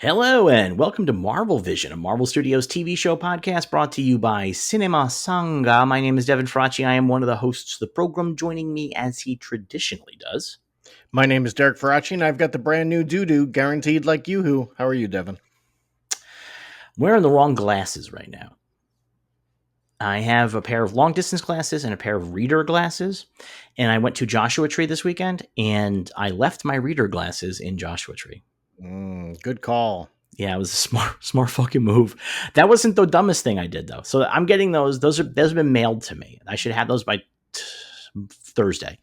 Hello and welcome to Marvel Vision, a Marvel Studios TV show podcast brought to you by Cinema Sangha. My name is Devin Fracci. I am one of the hosts of the program, joining me as he traditionally does. My name is Derek Faracci, and I've got the brand new doo-doo, guaranteed like you-hoo. How are you, Devin? I'm wearing the wrong glasses right now. I have a pair of long-distance glasses and a pair of reader glasses, and I went to Joshua Tree this weekend, and I left my reader glasses in Joshua Tree. Good call. Yeah, it was a smart fucking move. That wasn't the dumbest thing I did, though. So I'm getting those. Those have been mailed to me. I should have those by Thursday.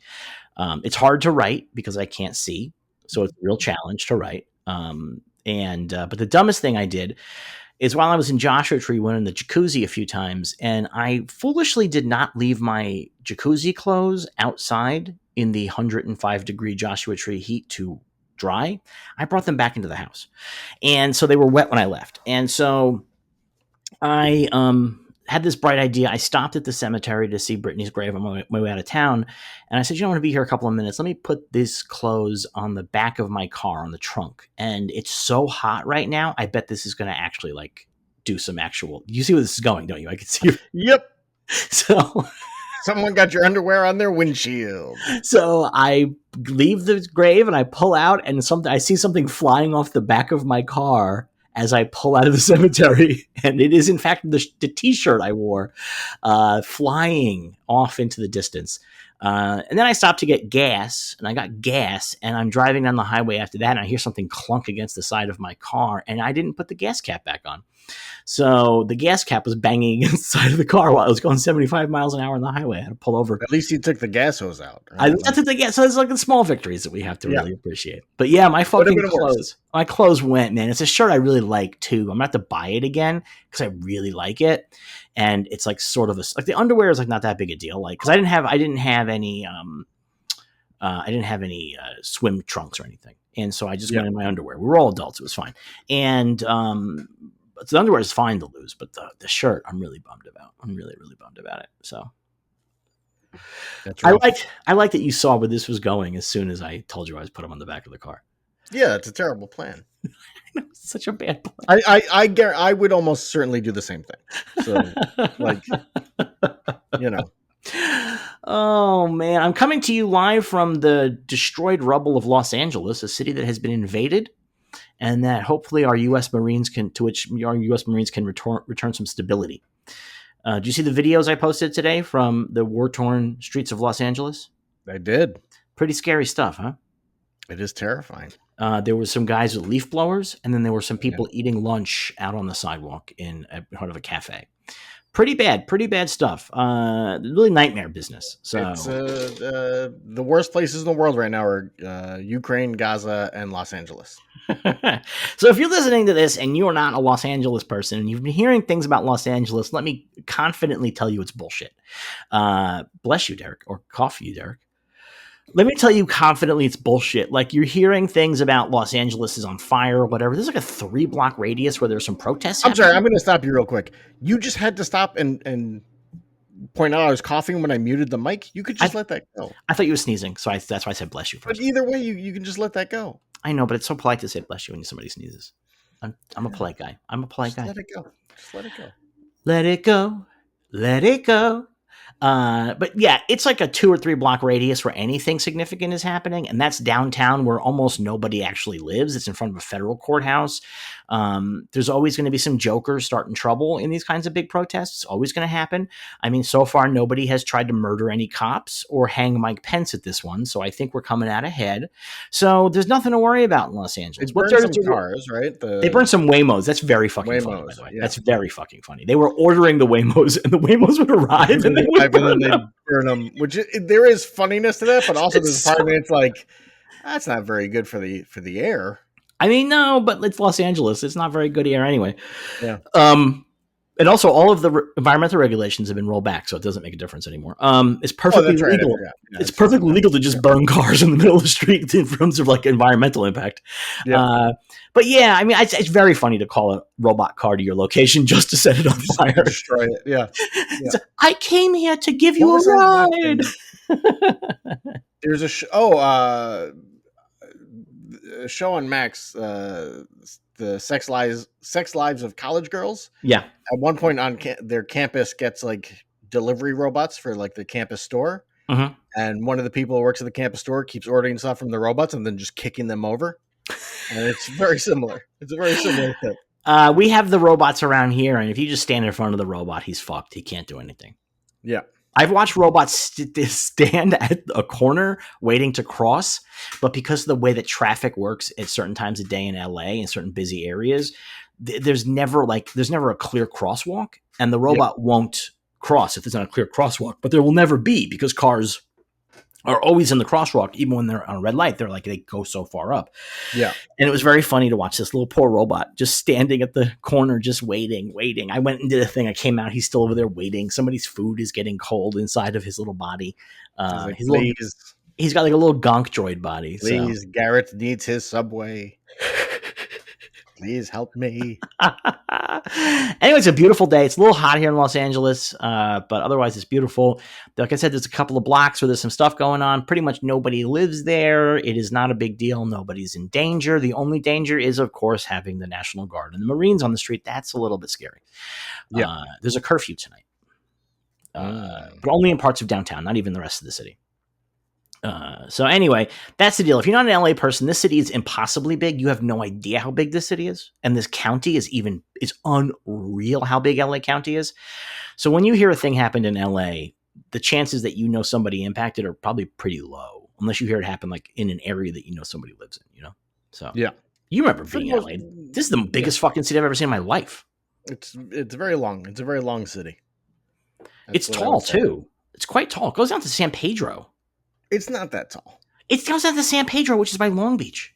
It's hard to write because I can't see, so it's a real challenge to write. But the dumbest thing I did is while I was in Joshua Tree, went in the jacuzzi a few times, and I foolishly did not leave my jacuzzi clothes outside in the 105-degree Joshua Tree heat to dry. I brought them back into the house, and so they were wet when I left. And so I had this bright idea. I stopped at the cemetery to see Brittany's grave on my way out of town, and I said, "You know, I'm going to be here a couple of minutes. Let me put these clothes on the back of my car on the trunk." And it's so hot right now. I bet this is going to actually do some actual. You see where this is going, don't you? I can see. Yep. So. Someone got your underwear on their windshield. So I leave the grave and I pull out, and I see something flying off the back of my car as I pull out of the cemetery. And it is, in fact, the T-shirt I wore flying off into the distance. And then I stopped to get gas, and I got gas, and I'm driving down the highway after that, and I hear something clunk against the side of my car, and I didn't put the gas cap back on. So the gas cap was banging against the side of the car while I was going 75 miles an hour on the highway. I had to pull over. At least you took the gas hose out. Right? I took the gas. So it's like the small victories that we have to really appreciate. But yeah, my fucking clothes. My clothes went, man. It's a shirt I really like too. I'm gonna have to buy it again because I really like it. And it's like sort of the underwear is like not that big a deal. Like, because I didn't have any swim trunks or anything. And so I just went in my underwear. We were all adults. It was fine. And but the underwear is fine to lose, but the shirt I'm really bummed about. I'm really, really bummed about it. So that's right. I like that you saw where this was going as soon as I told you I was put them on the back of the car. Yeah, it's a terrible plan. It's such a bad plan. I would almost certainly do the same thing. So, you know. Oh, man. I'm coming to you live from the destroyed rubble of Los Angeles, a city that has been invaded, and that hopefully our U.S. Marines can return some stability. Do you see the videos I posted today from the war-torn streets of Los Angeles? I did. Pretty scary stuff, huh? It is terrifying. There were some guys with leaf blowers, and then there were some people eating lunch out on the sidewalk in part of a cafe. Pretty bad stuff. Really nightmare business. So it's, the worst places in the world right now are Ukraine, Gaza, and Los Angeles. So if you're listening to this and you're not a Los Angeles person and you've been hearing things about Los Angeles, let me confidently tell you it's bullshit. Bless you, Derek, or cough you, Derek. Let me tell you confidently it's bullshit. Like, you're hearing things about Los Angeles is on fire or whatever. There's like a 3-block radius where there's some protests happening. Sorry, I'm going to stop you real quick. You just had to stop and point out I was coughing when I muted the mic. You could just let that go. I thought you were sneezing, so that's why I said bless you first. But either way, you can just let that go. I know, but it's so polite to say bless you when somebody sneezes. I'm a polite guy. Just let it go. Just let it go. Let it go. Let it go. But yeah, it's like a 2 or 3 block radius where anything significant is happening, and that's downtown where almost nobody actually lives. It's in front of a federal courthouse. There's always going to be some jokers starting trouble in these kinds of big protests. It's always going to happen. I mean, so far nobody has tried to murder any cops or hang Mike Pence at this one, so I think we're coming out ahead. So there's nothing to worry about in Los Angeles. They burned some cars, right? They burned some Waymos. That's very fucking funny, by the way. Yeah. That's very fucking funny. They were ordering the Waymos, and the Waymos would arrive, and they would burn them. Which there is funniness to that, but also there's a part of me it's like, that's not very good for the air. I mean, no, but it's Los Angeles. It's not very good air anyway. Yeah. And also, all of the environmental regulations have been rolled back, so it doesn't make a difference anymore. It's perfectly legal. Yeah, it's perfectly legal to just burn cars in the middle of the street in terms of like environmental impact. Yeah. But yeah, I mean, it's very funny to call a robot car to your location just to set it on fire, destroy it. Yeah. I came here to give you a ride. There's a show on Max. the sex lives of college girls. Yeah. At one point on their campus gets like delivery robots for like the campus store. Mm-hmm. And one of the people who works at the campus store keeps ordering stuff from the robots and then just kicking them over. And it's very similar. It's a very similar thing. We have the robots around here, and if you just stand in front of the robot, he's fucked. He can't do anything. Yeah. I've watched robots stand at a corner waiting to cross, but because of the way that traffic works at certain times of day in LA in certain busy areas, there's never a clear crosswalk, and the robot won't cross if there's not a clear crosswalk. But there will never be, because cars are always in the crosswalk, even when they're on a red light. They go so far up. Yeah. And it was very funny to watch this little poor robot just standing at the corner, just waiting. I went and did a thing. I came out. He's still over there waiting. Somebody's food is getting cold inside of his little body. He's got like a little gonk droid body. Please, so. Garrett needs his Subway. Please help me. Anyway, it's a beautiful day. It's a little hot here in Los Angeles, but otherwise it's beautiful. Like I said, there's a couple of blocks where there's some stuff going on. Pretty much nobody lives there. It is not a big deal. Nobody's in danger. The only danger is, of course, having the National Guard and the Marines on the street. That's a little bit scary. Yeah. There's a curfew tonight, but only in parts of downtown, not even the rest of the city. So anyway, that's the deal. If you're not an LA person, this city is impossibly big. You have no idea how big this city is. And this county is unreal how big LA County is. So when you hear a thing happened in LA, the chances that you know somebody impacted are probably pretty low, unless you hear it happen like in an area that you know somebody lives in, So yeah, you remember being in LA. This is the biggest fucking city I've ever seen in my life. It's very long. It's a very long city. It's tall too. It's quite tall. It goes down to San Pedro. It's not that tall. It goes down to San Pedro, which is by Long Beach.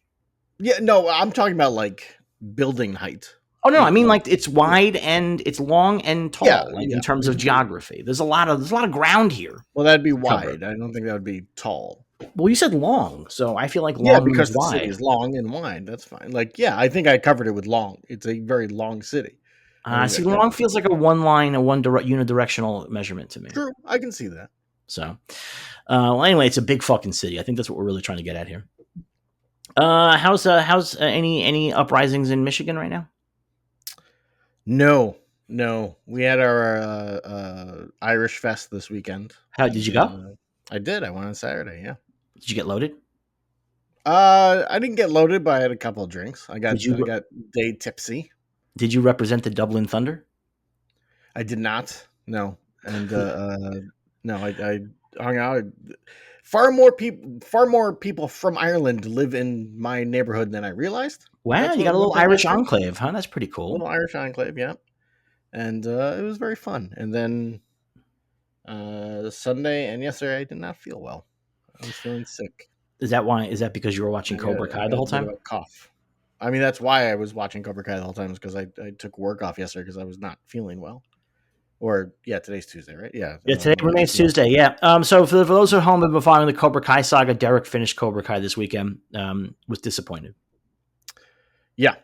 Yeah, no, I'm talking about like building height. Oh no, I mean like it's wide and it's long and tall in terms of geography. There's a lot of ground here. Well, that'd be wide. I don't think that would be tall. Well, you said long, so I feel like long because is the wide. city is long and wide. That's fine. Like, yeah, I think I covered it with long. It's a very long city. See, long feels like a unidirectional measure to me. True, I can see that. So, well, anyway, it's a big fucking city. I think that's what we're really trying to get at here. How's any uprisings in Michigan right now? No. We had our Irish Fest this weekend. How did you go? I did. I went on Saturday. Yeah. Did you get loaded? I didn't get loaded, but I had a couple of drinks. I got day tipsy. Did you represent the Dublin Thunder? I did not. No, and no, I hung out. Far more people from Ireland live in my neighborhood than I realized. Wow, you got a little Irish enclave, huh? That's pretty cool. A little Irish enclave, yeah. And it was very fun. And then Sunday and yesterday, I did not feel well. I was feeling sick. Is that because you were watching Cobra Kai the whole time? Cough. I mean, that's why I was watching Cobra Kai the whole time, is because I took work off yesterday because I was not feeling well. Or, yeah, today's Tuesday, right? Yeah. Yeah, today remains Tuesday, yeah. So for those at home who have been following the Cobra Kai saga, Derek finished Cobra Kai this weekend. Was disappointed. Yeah.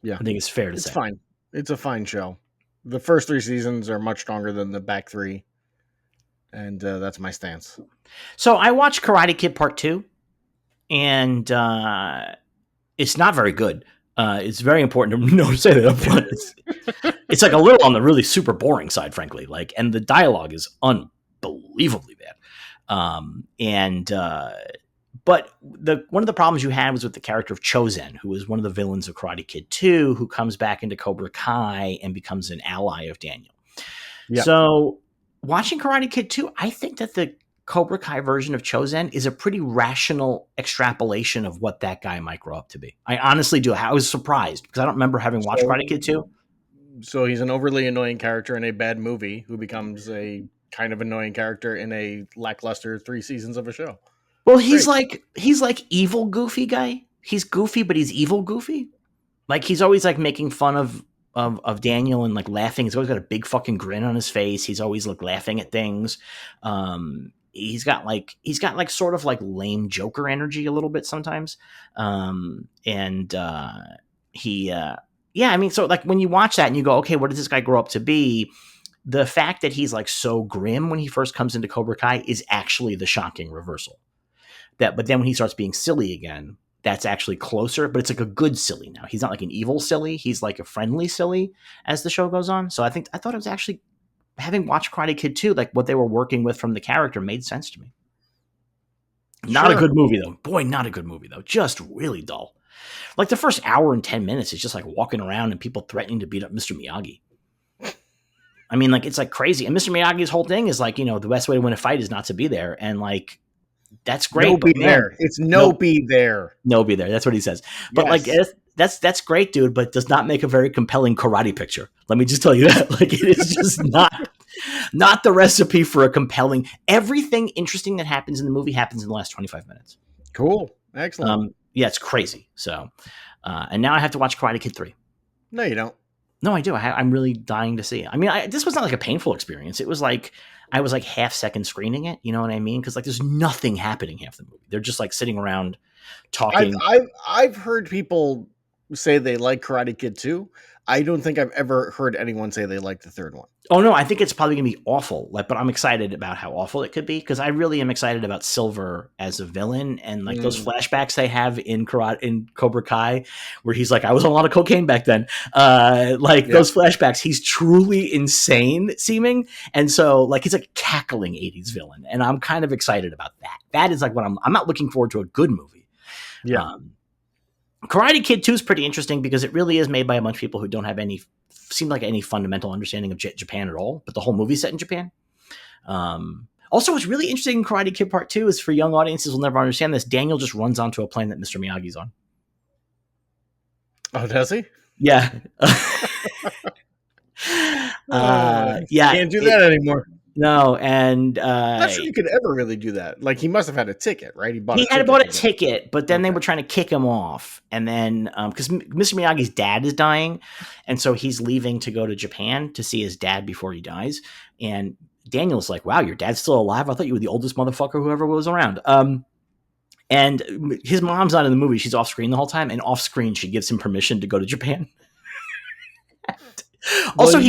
I think it's fair to say. It's fine. It's a fine show. The first 3 seasons are much stronger than the back 3. And that's my stance. So I watched Karate Kid Part 2, and it's not very good. It's very important to say that up front. It's like a little on the really super boring side, frankly. And the dialogue is unbelievably bad. But one of the problems you had was with the character of Chozen, who was one of the villains of Karate Kid 2, who comes back into Cobra Kai and becomes an ally of Daniel. Yeah. So watching Karate Kid 2, I think that the Cobra Kai version of Chozen is a pretty rational extrapolation of what that guy might grow up to be. I honestly do. I was surprised because I don't remember having watched Karate Kid 2. So he's an overly annoying character in a bad movie who becomes a kind of annoying character in a lackluster 3 seasons of a show. Well, he's like evil goofy guy. He's goofy, but he's evil goofy. Like he's always like making fun of Daniel and like laughing. He's always got a big fucking grin on his face. He's always like laughing at things. He's got sort of like lame Joker energy a little bit sometimes. I mean, so like when you watch that and you go, okay, what does this guy grow up to be? The fact that he's like so grim when he first comes into Cobra Kai is actually the shocking reversal. But then when he starts being silly again, that's actually closer, but it's like a good silly now. He's not like an evil silly. He's like a friendly silly as the show goes on. So I thought it was actually, having watched Karate Kid 2, like what they were working with from the character made sense to me. Not a good movie though. Boy, not a good movie though. Just really dull. Like the first hour and 10 minutes is just like walking around and people threatening to beat up Mr. Miyagi. I mean, like, it's like crazy. And Mr. Miyagi's whole thing is like, the best way to win a fight is not to be there. And like, that's great. No be there. It's no be there. No be there. That's what he says. But like, that's great, dude, but does not make a very compelling karate picture. Let me just tell you that. Like, it is just not the recipe for a compelling. Everything interesting that happens in the movie happens in the last 25 minutes. Cool. Excellent. Yeah, it's crazy. So, and now I have to watch Karate Kid 3. No, you don't. No, I do. I'm really dying to see it. I mean, this was not like a painful experience. It was like, I was like half second screening it. You know what I mean? Because like there's nothing happening half the movie. They're just like sitting around talking. I've heard people say they like Karate Kid 2. I don't think I've ever heard anyone say they like the third one. Oh no, I think it's probably gonna be awful. Like, but I'm excited about how awful it could be because I really am excited about Silver as a villain and like those flashbacks they have in Cobra Kai, where he's like, I was on a lot of cocaine back then. Those flashbacks, he's truly insane seeming, and so like he's like cackling 80s villain, and I'm kind of excited about that. That is like what I'm not looking forward to a good movie. Yeah. Karate Kid 2 is pretty interesting because it really is made by a bunch of people who don't have any fundamental understanding of Japan at all, but the whole movie's set in Japan. Also, what's really interesting in Karate Kid Part 2 is, for young audiences will never understand this, Daniel just runs onto a plane that Mr. Miyagi's on. Oh, does he? Yeah. Can't do that anymore. No, and I'm not sure you could ever really do that. Like, he must have had a ticket, right? He had bought a ticket, but then they were trying to kick him off, and then because Mr. Miyagi's dad is dying, and so he's leaving to go to Japan to see his dad before he dies. And Daniel's like, "Wow, your dad's still alive? I thought you were the oldest motherfucker who ever was around." And his mom's not in the movie; she's off screen the whole time, and off screen she gives him permission to go to Japan. Also,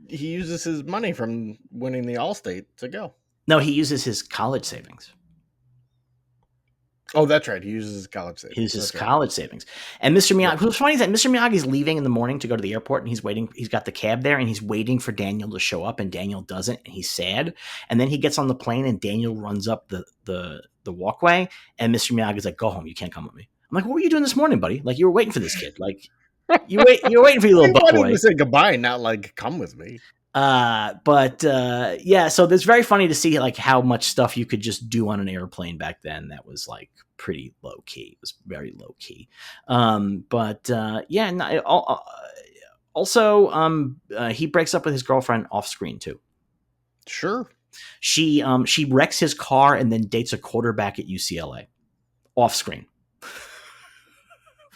he uses his money from winning the Allstate to go. No, he uses his college savings. Oh, that's right. He uses his college savings. He uses his college savings. And Mr. Miyagi, what's funny is that Mr. Miyagi's leaving in the morning to go to the airport, and he's waiting. He's got the cab there, and he's waiting for Daniel to show up, and Daniel doesn't, and he's sad. And then he gets on the plane, and Daniel runs up the walkway, and Mr. Miyagi's like, "Go home. You can't come with me." I'm like, "What were you doing this morning, buddy? Like, you were waiting for this kid. Like, you're waiting for your little butt boy to say goodbye, not like come with me." Yeah, so it's very funny to see like how much stuff you could just do on an airplane back then that was like pretty low key. It was very low key. He breaks up with his girlfriend off screen too. Sure. She wrecks his car and then dates a quarterback at UCLA off screen.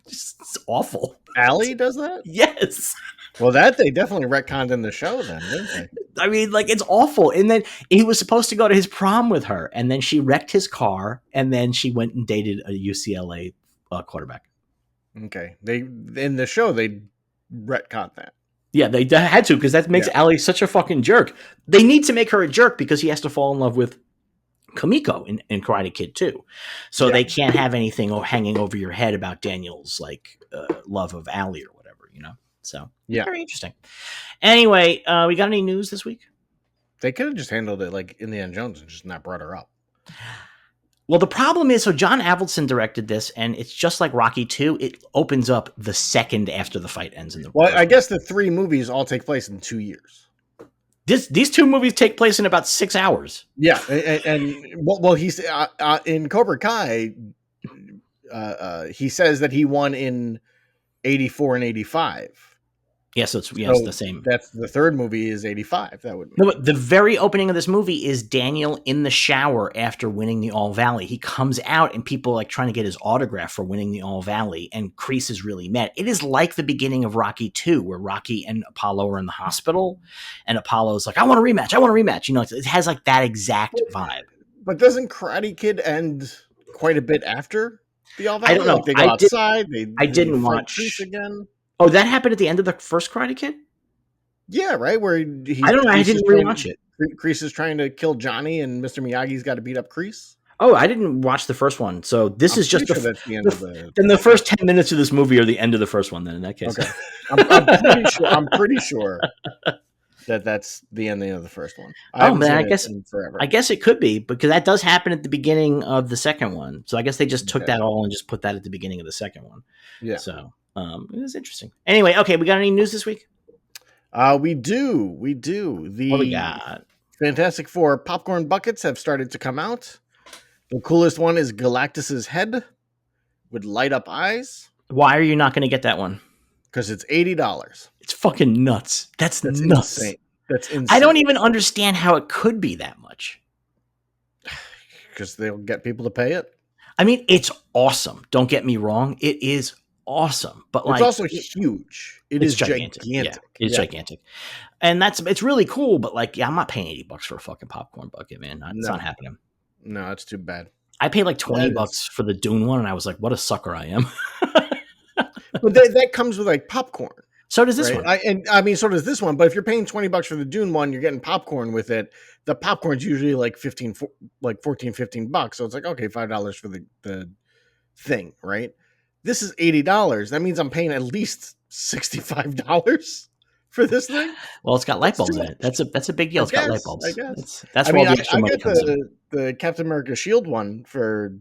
It's awful. Allie does that? Yes. Well, that they definitely retconned in the show then, didn't they? I mean, like, it's awful. And then he was supposed to go to his prom with her, and then she wrecked his car, and then she went and dated a UCLA quarterback. Okay. In the show, they retconned that. Yeah, they had to, because that makes Allie such a fucking jerk. They need to make her a jerk because he has to fall in love with Kamiko in Karate Kid 2. So they can't have anything hanging over your head about Daniel's, like, love of Allie or whatever, you know? So, very interesting. Anyway, we got any news this week? They could have just handled it like Indiana Jones and just not brought her up. Well, the problem is, so John Avildsen directed this, and it's just like Rocky 2. It opens up the second after the fight ends. I guess the 3 movies all take place in 2 years. These 2 movies take place in about 6 hours. Yeah, and he's in Cobra Kai. He says that he won in 84 and 85. Yeah, so it's the same. That's the 3rd movie is 85. That would be. No, but the very opening of this movie is Daniel in the shower after winning the All Valley. He comes out and people like trying to get his autograph for winning the All Valley, and Kreese is really mad. It is like the beginning of Rocky 2, where Rocky and Apollo are in the hospital, and Apollo's like, I want a rematch. You know, it has like that exact vibe. But doesn't Karate Kid end quite a bit after the All Valley? I don't know. Like they go outside. I didn't watch Kreese again. Oh, that happened at the end of the first Karate Kid? Yeah, right. Where I don't know. I didn't rewatch it. Kreese is trying to kill Johnny, and Mr. Miyagi's got to beat up Kreese. Oh, I didn't watch the first one, so this I'm is just pretty sure that's the end of the. then the first 10 minutes of this movie are the end of the first one. Then in that case, Okay, I'm pretty sure. I'm pretty sure that that's the ending of the first one. I oh haven't man, seen I it guess in forever. I guess it could be because that does happen at the beginning of the second one. So I guess they just took Okay. that all and just put that at the beginning of the second one. Yeah. So it was interesting. Anyway, okay, we got any news this week? We do. We do. What we The got? Fantastic Four popcorn buckets have started to come out. The coolest one is Galactus's head with light up eyes Why are you not going to get that one? because it's $80. It's fucking nuts. That's That's nuts. insane. That's I don't insane even understand how it could be that much. because they'll get people to pay it. I mean, it's awesome. Don't get me wrong. It is awesome, but It's like also huge. It it's is gigantic. gigantic. Yeah, it's gigantic. And it's really cool, but like, yeah, I'm not paying $80 for a fucking popcorn bucket, man. It's No. not happening. No, that's too bad. I paid like That $20 is- for the Dune one, and I was like, what a sucker I am. But that comes with like popcorn. So does this Right? one. I mean, so does this one. But if you're paying $20 for the Dune one, you're getting popcorn with it. The popcorn's usually like 14, 15 bucks. So it's like, okay, $5 for the thing, right? This is $80. That means I'm paying at least $65 for this thing. Well, it's got light That's too bulbs in it. much. That's a big deal. It's got light I bulbs. guess. That's I where mean, all the extra I money got comes in. the Captain America shield one for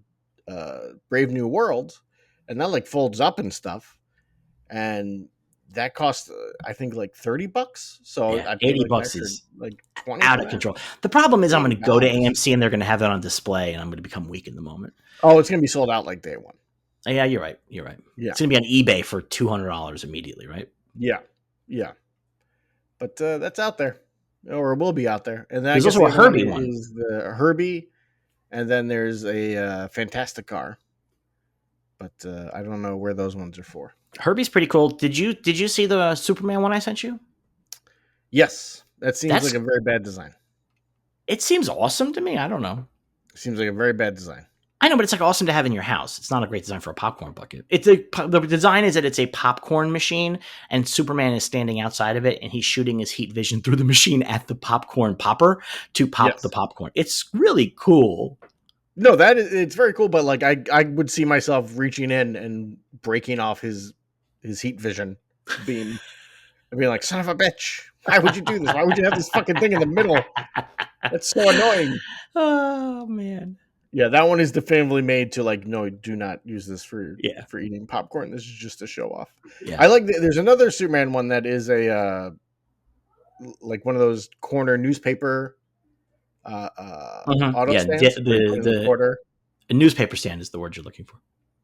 Brave New World, and that like folds up and stuff. And that cost, I think, like $30. So Yeah, I paid 80 like an bucks extra is like 20 out for of that. control. The problem is I'm going to go to $80. AMC and they're going to have it on display, and I'm going to become weak in the moment. Oh, it's gonna be sold out like day one. Yeah, you're right. You're right. Yeah, It's going to be on eBay for $200 immediately, right? yeah, yeah. But that's out there, or will be out there. And then I There's guess also the a other one Herbie one. is the Herbie, and then there's a Fantastic Car. But I don't know where those ones are for. Herbie's pretty cool. Did you see the Superman one I sent you? Yes, that seems That's like a very bad design. it seems awesome to me. I don't know. Seems like a very bad design. I know, but it's like awesome to have in your house. It's not a great design for a popcorn bucket. The design is that it's a popcorn machine, and Superman is standing outside of it, and he's shooting his heat vision through the machine at the popcorn popper to pop the popcorn. It's really cool. No, it's very cool, but like I would see myself reaching in and breaking off his heat vision beam and being like, son of a bitch. Why would you do this? Why would you have this fucking thing in the middle? That's so annoying. Oh man. Yeah, that one is definitively made to like, no, do not use this for eating popcorn. This is just a show off. Yeah. I like there's another Superman one that is a like one of those corner newspaper auto Yeah, stands. The quarter. A newspaper stand is the word you're looking for.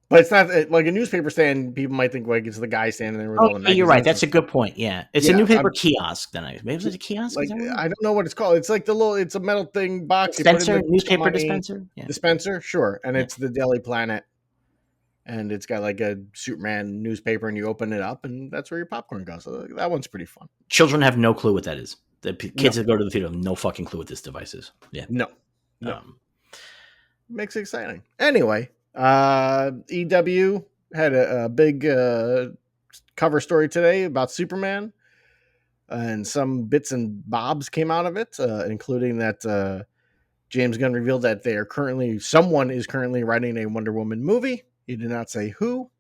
But it's not like a newspaper stand. People might think like it's the guy standing there with all the magazines. You're right. That's a good point. Yeah, it's a newspaper kiosk. Then maybe it's a kiosk. Like I don't know what it's called. It's like it's a metal thing box. Dispenser, newspaper dispenser. Yeah. Dispenser, sure. And it's the Daily Planet, and it's got like a Superman newspaper, and you open it up, and that's where your popcorn goes. So that one's pretty fun. Children have no clue what that is. The kids that go to the theater have no fucking clue what this device is. Yeah, no. Makes it exciting. Anyway. EW had a big cover story today about Superman, and some bits and bobs came out of it, including that James Gunn revealed that someone is currently writing a Wonder Woman movie. He did not say who.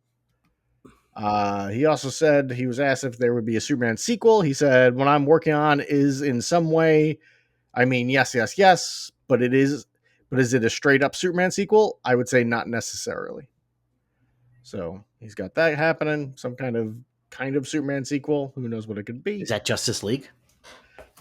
He also said he was asked if there would be a Superman sequel. He said, "What I'm working on is in some way, I mean, yes, but it is." But is it a straight up Superman sequel? I would say not necessarily. So he's got that happening. Some kind of Superman sequel. Who knows what it could be? Is that Justice League?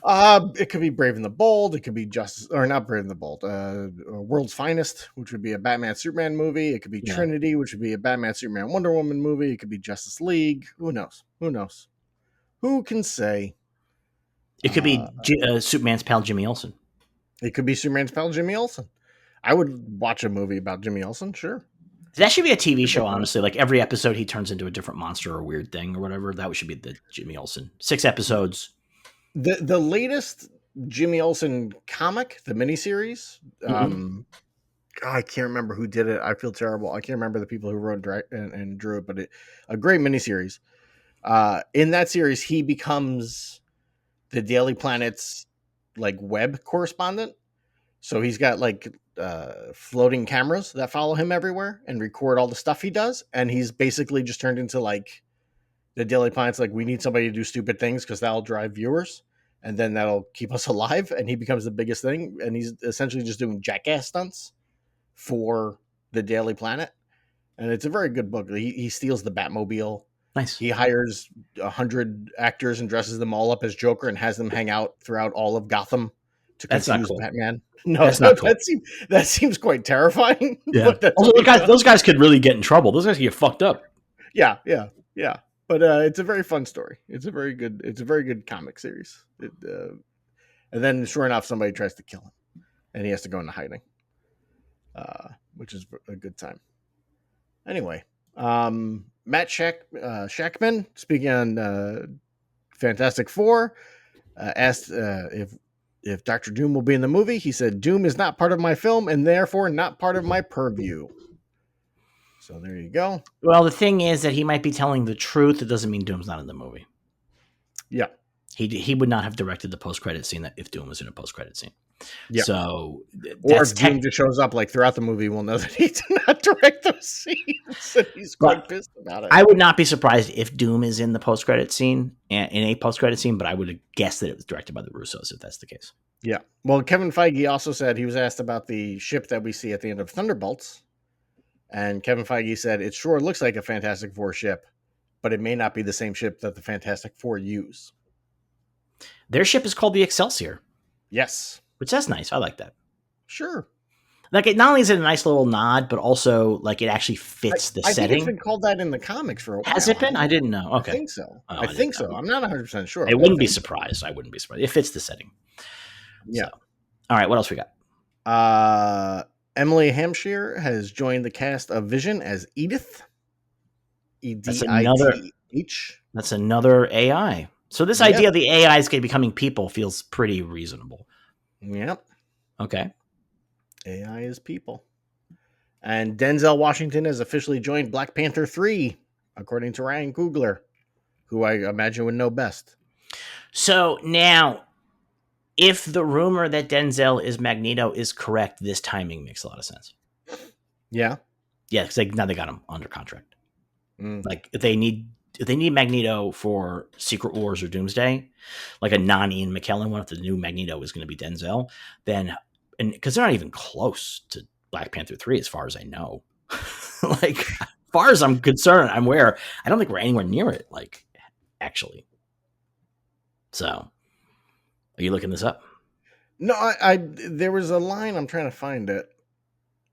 It could be Brave and the Bold. It could be not Brave and the Bold. World's Finest, which would be a Batman Superman movie. It could be Trinity, which would be a Batman Superman Wonder Woman movie. It could be Justice League. Who knows? Who can say? It could be Superman's pal Jimmy Olsen. It could be Superman's pal Jimmy Olsen. I would watch a movie about Jimmy Olsen, sure. That should be a TV show, honestly. Like every episode, he turns into a different monster or weird thing or whatever. That should be the Jimmy Olsen. 6 episodes. The latest Jimmy Olsen comic, the miniseries. I can't remember who did it. I feel terrible. I can't remember the people who wrote and drew it, but a great miniseries. In that series, he becomes the Daily Planet's like web correspondent. So he's got like floating cameras that follow him everywhere and record all the stuff he does. And he's basically just turned into like the Daily Planet's like, we need somebody to do stupid things because that'll drive viewers and then that'll keep us alive. And he becomes the biggest thing. And he's essentially just doing jackass stunts for the Daily Planet. And it's a very good book. He steals the Batmobile. Nice. He hires 100 actors and dresses them all up as Joker and has them hang out throughout all of Gotham to confuse cool. Batman. No, that's not cool. That seems quite terrifying. Yeah. Also, those guys could really get in trouble. Those guys could get fucked up. Yeah. But it's a very fun story. It's a very good comic series. And then, sure enough, somebody tries to kill him, and he has to go into hiding, which is a good time. Anyway, Matt Shackman, speaking on Fantastic Four, asked if Dr. Doom will be in the movie. He said, "Doom is not part of my film, and therefore not part of my purview." So there you go. Well, the thing is that he might be telling the truth. It doesn't mean Doom's not in the movie. Yeah. He would not have directed the post-credit scene if Doom was in a post-credit scene. Yeah. So, or if Doom just shows up like throughout the movie, we'll know that he did not direct those scenes. And he's quite pissed about it. I would not be surprised if Doom is in the post-credit scene, but I would guess that it was directed by the Russos if that's the case. Yeah. Well, Kevin Feige also said he was asked about the ship that we see at the end of Thunderbolts. And Kevin Feige said, it sure looks like a Fantastic Four ship, but it may not be the same ship that the Fantastic Four use. Their ship is called the Excelsior. Yes. Which that's nice. I like that. Sure. Like, it not only is it a nice little nod, but also like it actually fits the setting. I think it's been called that in the comics for a while. Has it been? I didn't know. Okay. I think so. I think so. I'm not 100% sure. I wouldn't be surprised. It fits the setting. Yeah. So. All right. What else we got? Emily Hampshire has joined the cast of Vision as Edith. E-D-I-T-H. That's another AI. So this idea of the AIs becoming people feels pretty reasonable. Yep. Okay. AI is people. And Denzel Washington has officially joined Black Panther 3, according to Ryan Coogler, who I imagine would know best. So now, if the rumor that Denzel is Magneto is correct, this timing makes a lot of sense. Yeah. Yeah, because now they got him under contract. Like, if they need Magneto for Secret Wars or Doomsday, like a non-Ian McKellen one, if the new Magneto is going to be Denzel, then, and because they're not even close to Black Panther 3 as far as I know. Like, as far as I'm concerned, I don't think we're anywhere near it, like, actually. So, are you looking this up? No, I there was a line, I'm trying to find it,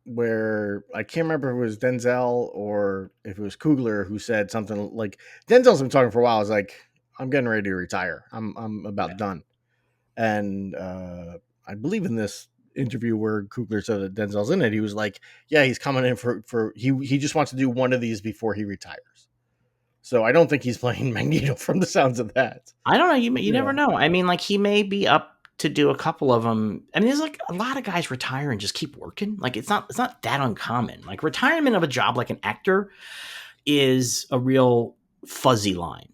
where I can't remember if it was Denzel or if it was Coogler who said something like, Denzel's been talking for a while. I was like, I'm getting ready to retire. I'm about done. And I believe in this interview where Coogler said that Denzel's in it, he was like, yeah, he's coming in for he just wants to do one of these before he retires. So I don't think he's playing Magneto from the sounds of that. I don't know. You never know. I mean, like, he may be up to do a couple of them. I mean, there's like a lot of guys retire and just keep working. Like, it's not that uncommon. Like, retirement of a job like an actor is a real fuzzy line.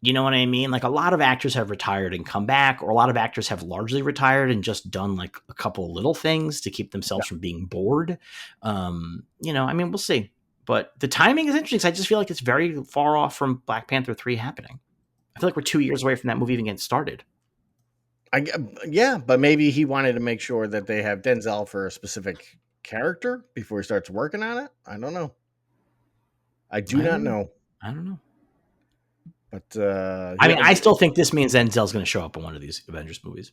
You know what I mean? Like, a lot of actors have retired and come back, or a lot of actors have largely retired and just done like a couple of little things to keep themselves from being bored. I mean, we'll see. But the timing is interesting because I just feel like it's very far off from Black Panther 3 happening. I feel like we're 2 years away from that movie even getting started. But maybe he wanted to make sure that they have Denzel for a specific character before he starts working on it. I don't know. I do not know. I don't know. But I still think this means Denzel's going to show up in one of these Avengers movies.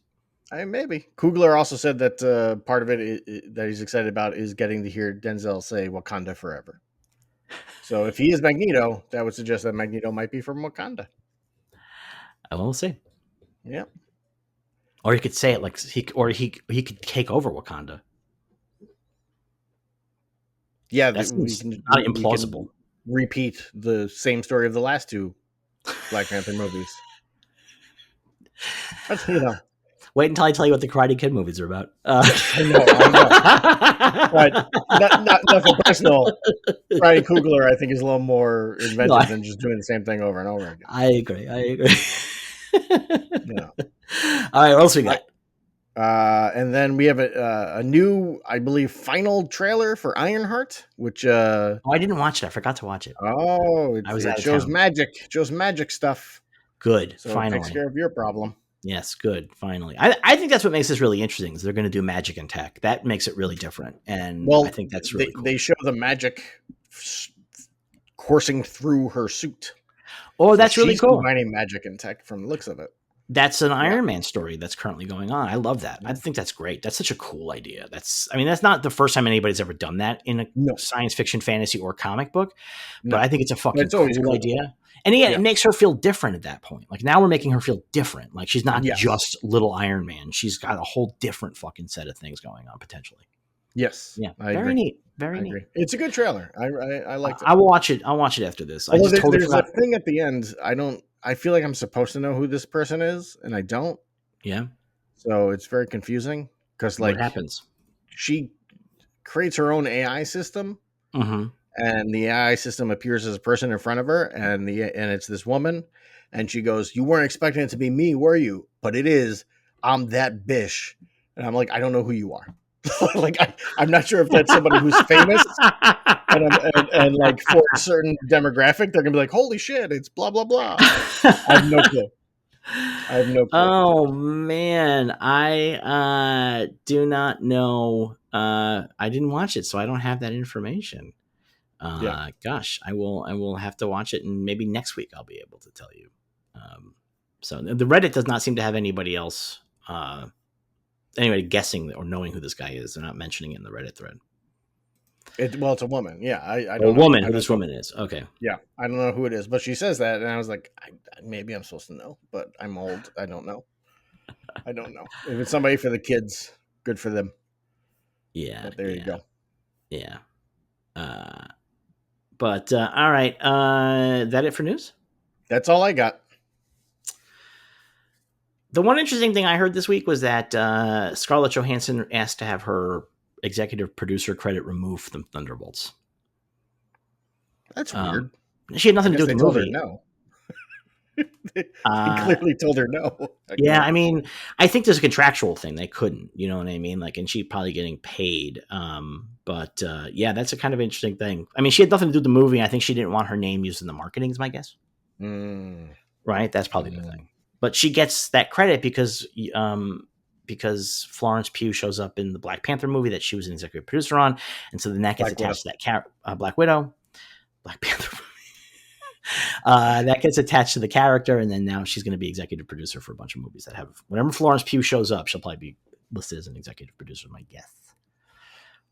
Maybe. Coogler also said that part of it that he's excited about is getting to hear Denzel say Wakanda forever. So if he is Magneto, that would suggest that Magneto might be from Wakanda. We'll see. Yeah. Or he could say it like he could take over Wakanda. Yeah, that's not implausible. Repeat the same story of the last two Black Panther movies. That's, Wait until I tell you what the Karate Kid movies are about. I know. But nothing personal. Ryan Coogler, I think, is a little more inventive than just doing the same thing over and over again. I agree. Yeah. All right, what else we got? And then we have a new, I believe, final trailer for Ironheart, which Oh, I didn't watch it. I forgot to watch it. I was it out of shows town. magic stuff. Good. So it takes Finally. care of your problem. Yes, good. Finally. I think that's what makes this really interesting is they're going to do magic and tech. That makes it really different. And I Well, think that's really cool. they show the magic coursing through her suit. Oh, So that's really she's cool. combining magic and tech from the looks of it. That's an Iron Man story that's currently going on. I love that. I think that's great. That's such a cool idea. That's not the first time anybody's ever done that in a science fiction, fantasy, or comic book. But I think it's a fucking cool idea. And it makes her feel different at that point. Like now we're making her feel different. Like she's not just little Iron Man. She's got a whole different fucking set of things going on potentially. Yes. Yeah. I Very agree. neat. Very neat. It's a good trailer. I liked it. I will watch it. I'll watch it after this. Although there's a thing at the end. I feel like I'm supposed to know who this person is, and I don't. Yeah. So it's very confusing because like what happens? She creates her own AI system, mm-hmm. and the AI system appears as a person in front of her, and it's this woman, and she goes, "You weren't expecting it to be me, were you? But it is. I'm that bish." And I'm like, I don't know who you are. Like I'm not sure if that's somebody who's famous, and like for a certain demographic, they're gonna be like, "Holy shit, it's blah blah blah." I have no clue. Oh man, I do not know. I didn't watch it, so I don't have that information. Gosh, I will have to watch it, and maybe next week I'll be able to tell you. So the Reddit does not seem to have anybody else. Anybody guessing or knowing who this guy is. They're not mentioning it in the Reddit thread. It's a woman. Yeah, I don't know who this woman is. Okay. Yeah, I don't know who it is, but she says that, and I was like, maybe I'm supposed to know, but I'm old. I don't know. If it's somebody for the kids, good for them. Yeah. But there you go. Yeah. But all right. That it for news? That's all I got. The one interesting thing I heard this week was that Scarlett Johansson asked to have her executive producer credit removed from Thunderbolts. That's weird. She had nothing to do with the movie. No. They clearly told her no. Yeah, I mean, I think there's a contractual thing. They couldn't, you know what I mean? Like, and she's probably getting paid. But yeah, that's a kind of interesting thing. I mean, she had nothing to do with the movie. I think she didn't want her name used in the marketing, is my guess. Right? That's probably the thing. But she gets that credit because Florence Pugh shows up in the Black Panther movie that she was an executive producer on, and so then that gets attached to that Black Widow, Black Panther movie. That gets attached to the character, and then now she's going to be executive producer for a bunch of movies that have. Whenever Florence Pugh shows up, she'll probably be listed as an executive producer, my guess.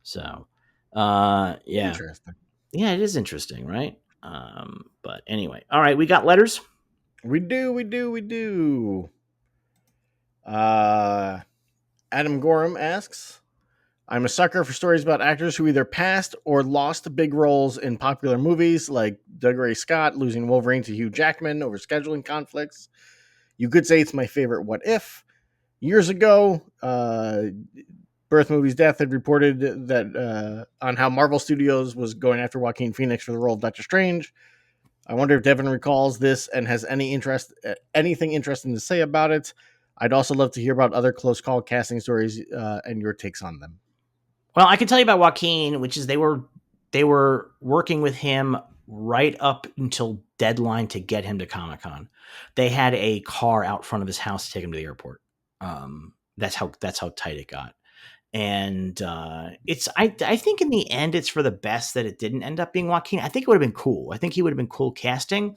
So, yeah, interesting. Yeah, it is interesting, right? But anyway, all right, we got letters. We do. Adam Gorham asks, I'm a sucker for stories about actors who either passed or lost big roles in popular movies, like Doug Ray Scott losing Wolverine to Hugh Jackman over scheduling conflicts. You could say it's my favorite what if. Years ago, Birth Movie's Death had reported that on how Marvel Studios was going after Joaquin Phoenix for the role of Doctor Strange. I wonder if Devin recalls this and has anything interesting to say about it. I'd also love to hear about other close call casting stories and your takes on them. Well, I can tell you about Joaquin, which is they were working with him right up until deadline to get him to Comic-Con. They had a car out front of his house to take him to the airport. That's how tight it got. And I think in the end, it's for the best that it didn't end up being Joaquin. I think it would have been cool. I think he would have been cool casting.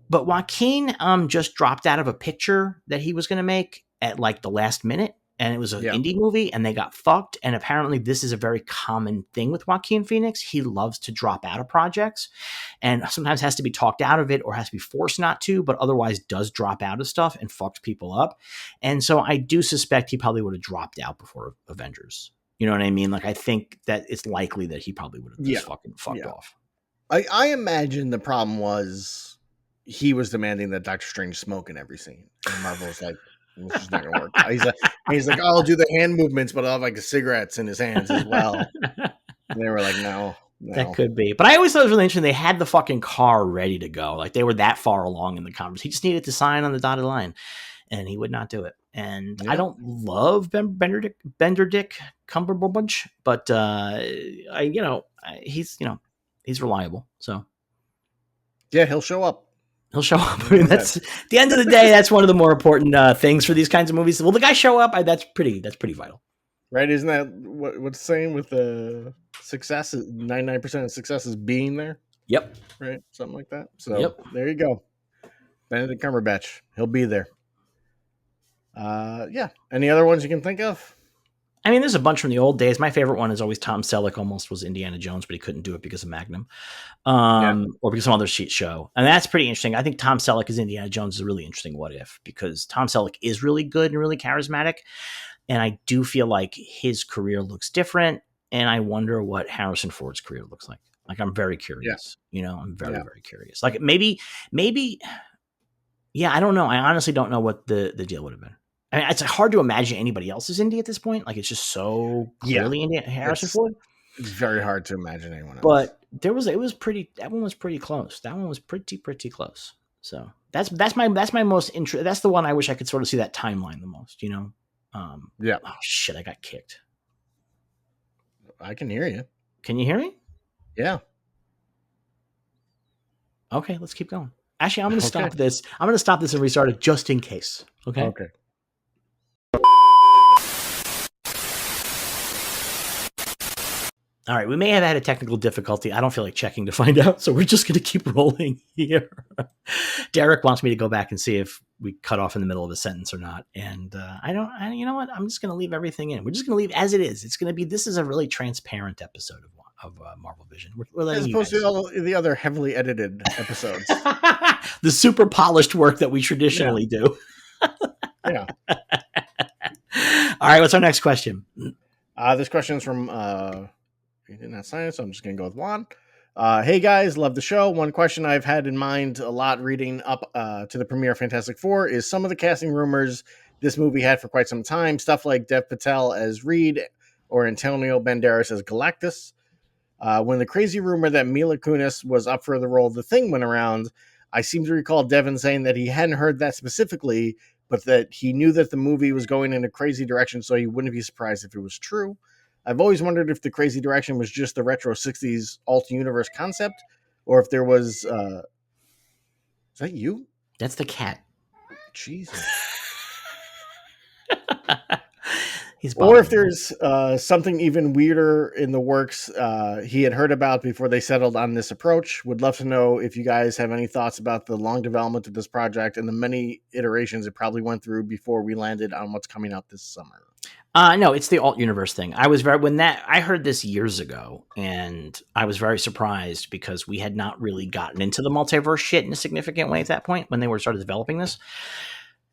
But Joaquin just dropped out of a picture that he was going to make at like the last minute. And it was an indie movie and they got fucked. And apparently this is a very common thing with Joaquin Phoenix. He loves to drop out of projects and sometimes has to be talked out of it or has to be forced not to, but otherwise does drop out of stuff and fucked people up. And so I do suspect he probably would have dropped out before Avengers. You know what I mean? Like, I think that it's likely that he probably would have just fucking fucked off. I imagine the problem was he was demanding that Doctor Strange smoke in every scene. And Marvel was like, this is not going to work. He's like, I'll do the hand movements, but I'll have like cigarettes in his hands as well. And they were like, no. That could be. But I always thought it was really interesting. They had the fucking car ready to go. Like they were that far along in the conversation. He just needed to sign on the dotted line and he would not do it. And I Yeah. don't love Benedict Cumberbatch, but he's reliable, so Yeah, he'll show up. he'll show up. I know that. That's at the end of the day. That's one of the more important things for these kinds of movies. Will the guy show up? That's pretty vital. Right? Isn't that what's saying with the success? 99% of success is being there, Yep. right? Something like that. So Yep. there you go. Benedict Cumberbatch, he'll be there. Yeah. Any other ones you can think of? I mean, there's a bunch from the old days. My favorite one is always Tom Selleck. Almost was Indiana Jones, but he couldn't do it because of Magnum, or because some other sheet show. And that's pretty interesting. I think Tom Selleck as Indiana Jones is a really interesting what if, because Tom Selleck is really good and really charismatic. And I do feel like his career looks different. And I wonder what Harrison Ford's career looks like. Like, I'm very curious. I'm very, very curious. Like, maybe, yeah, I don't know. I honestly don't know what the deal would have been. I mean, it's hard to imagine anybody else is Indy at this point. Like, it's just so clearly Harrison Ford. It's very hard to imagine anyone else. But that one was pretty close. That one was pretty close. So that's my most interest. That's the one I wish I could sort of see that timeline the most, Yeah. Oh shit, I got kicked. I can hear you. Can you hear me? Yeah. Okay, let's keep going. Actually, I'm going to stop this. I'm going to stop this and restart it just in case. Okay. Okay. All right, we may have had a technical difficulty. I don't feel like checking to find out, so we're just going to keep rolling here. Derek wants me to go back and see if we cut off in the middle of a sentence or not, and you know what? I'm just going to leave everything in. We're just going to leave as it is. It's going to be. This is a really transparent episode of Marvel Vision. We're letting as opposed to all the other heavily edited episodes, the super polished work that we traditionally do. Yeah. All right, what's our next question? This question is from. He did not sign it, so I'm just going to go with Juan. Hey guys, love the show. One question I've had in mind a lot reading up to the premiere of Fantastic Four is some of the casting rumors this movie had for quite some time. Stuff like Dev Patel as Reed or Antonio Banderas as Galactus. When the crazy rumor that Mila Kunis was up for the role of the Thing went around, I seem to recall Devin saying that he hadn't heard that specifically, but that he knew that the movie was going in a crazy direction, so he wouldn't be surprised if it was true. I've always wondered if the crazy direction was just the retro 60s alt-universe concept, or if there was... is that you? That's the cat. Jesus. Or if there's something even weirder in the works he had heard about before they settled on this approach. Would love to know if you guys have any thoughts about the long development of this project and the many iterations it probably went through before we landed on what's coming out this summer. No, it's the alt universe thing. I heard this years ago, and I was very surprised because we had not really gotten into the multiverse shit in a significant way at that point when they were started developing this.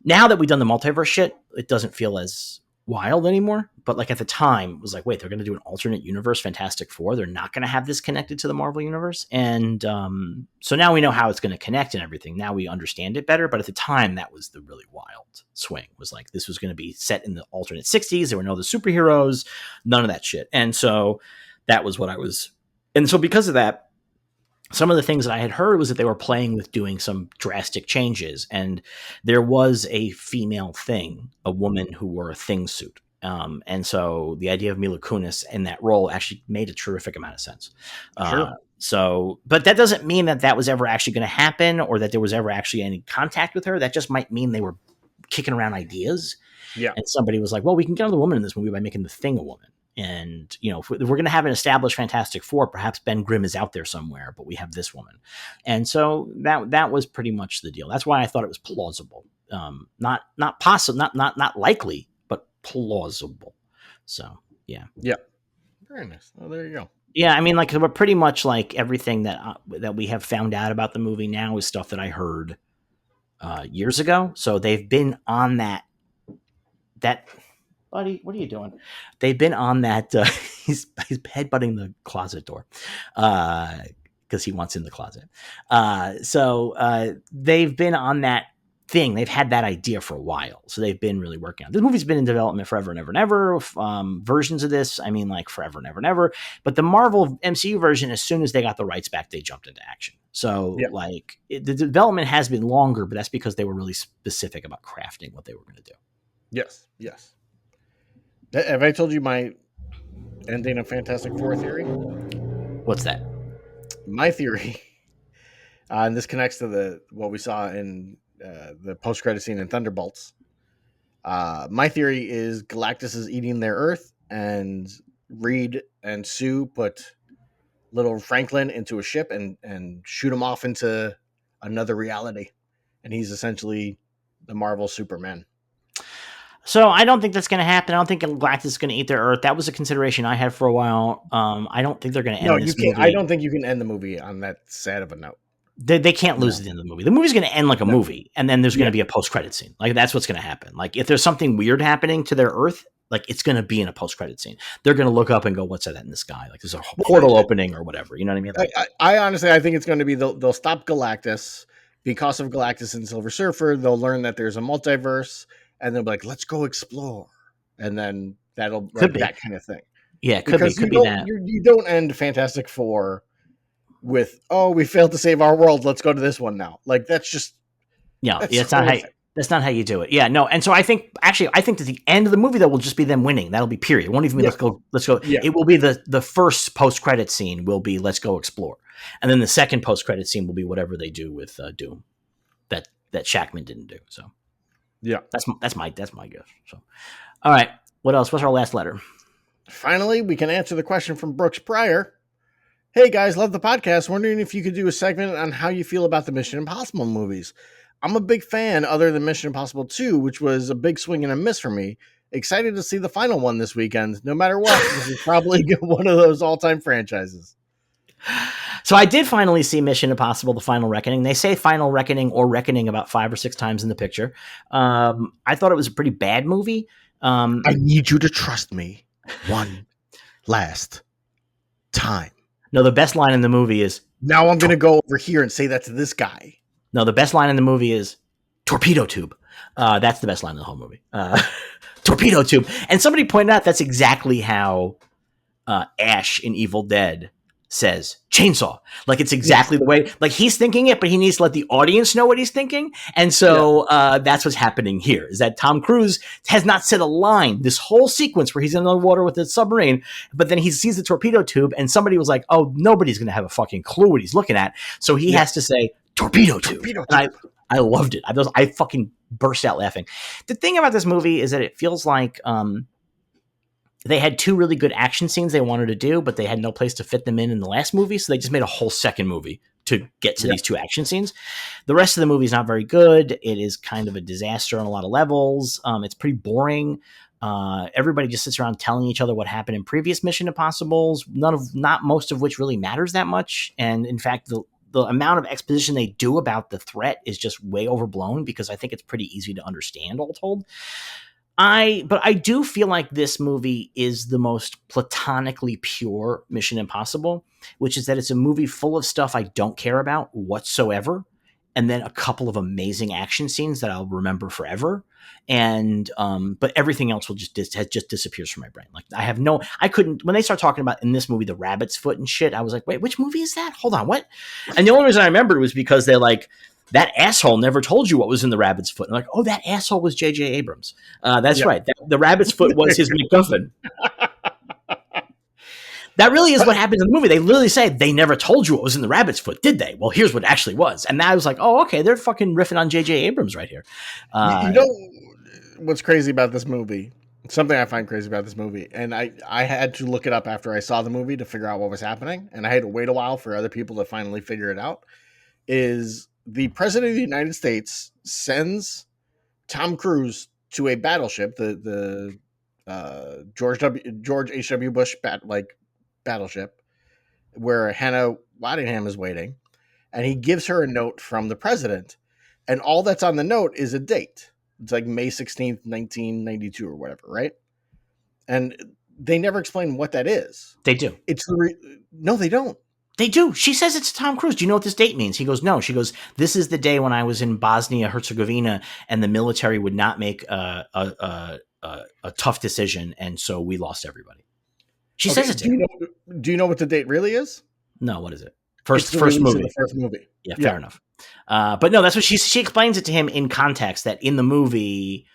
Now that we've done the multiverse shit, it doesn't feel as wild anymore. But like at the time, it was like, wait, they're going to do an alternate universe, Fantastic Four. They're not going to have this connected to the Marvel universe. And so now we know how it's going to connect and everything. Now we understand it better. But at the time, that was the really wild swing. It was like, this was going to be set in the alternate 60s. There were no other superheroes, none of that shit. And so that was what I was. And so because of that, some of the things that I had heard was that they were playing with doing some drastic changes. And there was a female Thing, a woman who wore a Thing suit. And so the idea of Mila Kunis in that role actually made a terrific amount of sense. Sure. But that doesn't mean that that was ever actually going to happen or that there was ever actually any contact with her. That just might mean they were kicking around ideas. Yeah. And somebody was like, well, we can get another woman in this movie by making the Thing a woman. And, if we're going to have an established Fantastic Four, perhaps Ben Grimm is out there somewhere, but we have this woman. And so that was pretty much the deal. That's why I thought it was plausible. Not possible, not likely, but plausible. So, yeah. Yeah. Very nice. Oh, there you go. Yeah, I mean, like, we're pretty much like everything that we have found out about the movie now is stuff that I heard years ago. So they've been on that. Buddy, what are you doing? They've been on that. He's headbutting the closet door because he wants in the closet. So they've been on that thing. They've had that idea for a while. So they've been really working on it. This movie's been in development forever and ever and ever. Versions of this, I mean, like forever and ever and ever. But the Marvel MCU version, as soon as they got the rights back, they jumped into action. So the development has been longer, but that's because they were really specific about crafting what they were going to do. Yes, yes. Have I told you my ending of Fantastic Four theory? What's that? My theory, and this connects to the what we saw in the post credit scene in Thunderbolts. My theory is Galactus is eating their Earth, and Reed and Sue put little Franklin into a ship and shoot him off into another reality, and he's essentially the Marvel Superman. So I don't think that's going to happen. I don't think Galactus is going to eat their Earth. That was a consideration I had for a while. I don't think they're going to No, end you this can't. movie. I don't think you can end the movie on that sad of a note. They can't lose No. at the end of the movie. The movie's going to end like a No. movie, and then there's going Yeah. to be a post-credit scene. Like that's what's going to happen. Like if there's something weird happening to their Earth, like it's going to be in a post-credit scene. They're going to look up and go, "What's that in the sky?" Like there's a portal opening or whatever. You know what I mean? Like, I honestly, I think it's going to be they'll stop Galactus because of Galactus and Silver Surfer. They'll learn that there's a multiverse, and they'll be like, "Let's go explore," and then that'll Could like be. that kind of thing. Yeah, Because could be that. you don't end Fantastic Four with we failed to save our world. Let's go to this one now. Like that's just That's not how. That's not how you do it. Yeah, no. And so I think that the end of the movie though will just be them winning. That'll be period. It won't even be let's go. Yeah. It will be the first post credit scene will be let's go explore, and then the second post credit scene will be whatever they do with Doom, that Shackman didn't do. So yeah, that's my guess. So all right, what else? What's our last letter? Finally, we can answer the question from Brooks Pryor. Hey guys, love the podcast. Wondering if you could do a segment on how you feel about the Mission Impossible movies. I'm a big fan other than Mission Impossible 2, which was a big swing and a miss for me. Excited to see the final one this weekend. No matter what, this is probably one of those all-time franchises. So I did finally see Mission Impossible: The Final Reckoning. They say Final Reckoning or Reckoning about 5 or 6 times in the picture. I thought it was a pretty bad movie. I need you to trust me one last time. No, the best line in the movie is, now I'm going to go over here and say that to this guy. No, the best line in the movie is torpedo tube. That's the best line in the whole movie. Torpedo tube. And somebody pointed out that's exactly how Ash in Evil Dead says chainsaw. Like it's exactly the way, like he's thinking it, but he needs to let the audience know what he's thinking. And so that's what's happening here is that Tom Cruise has not said a line this whole sequence where he's in the water with the submarine, but then he sees the torpedo tube and somebody was like, oh, nobody's going to have a fucking clue what he's looking at. So he has to say torpedo tube. And I loved it. I fucking burst out laughing. The thing about this movie is that it feels like, they had 2 really good action scenes they wanted to do, but they had no place to fit them in the last movie. So they just made a whole second movie to get to these 2 action scenes. The rest of the movie is not very good. It is kind of a disaster on a lot of levels. It's pretty boring. Everybody just sits around telling each other what happened in previous Mission Impossibles, not most of which really matters that much. And in fact, the amount of exposition they do about the threat is just way overblown because I think it's pretty easy to understand all told. But I do feel like this movie is the most platonically pure Mission Impossible, which is that it's a movie full of stuff I don't care about whatsoever, and then a couple of amazing action scenes that I'll remember forever. And but everything else will just disappears from my brain. Like I couldn't when they start talking about in this movie the rabbit's foot and shit. I was like, wait, which movie is that? Hold on, what? And the only reason I remembered was because they're like, that asshole never told you what was in the rabbit's foot. And I'm like, oh, that asshole was J.J. Abrams. That's right. The rabbit's foot was his MacGuffin. That really is what happens in the movie. They literally say they never told you what was in the rabbit's foot, did they? Well, here's what actually was. And I was like, oh, okay, they're fucking riffing on J.J. Abrams right here. You know what's crazy about this movie? Something I find crazy about this movie, and I had to look it up after I saw the movie to figure out what was happening, and I had to wait a while for other people to finally figure it out, is the President of the United States sends Tom Cruise to a battleship, the George H.W. Bush battleship, where Hannah Waddingham is waiting, and he gives her a note from the president, and all that's on the note is a date. It's like May 16th, 1992 or whatever, right? And they never explain what that is. They do. No, they don't. They do. She says it's Tom Cruise. Do you know what this date means? He goes, no. She goes, this is the day when I was in Bosnia Herzegovina and the military would not make a tough decision, and so we lost everybody. She says it to him. Do you know what the date really is? No, what is it? First movie. The first movie. Yeah, fair enough. But no, that's what she explains it to him in context that in the movie,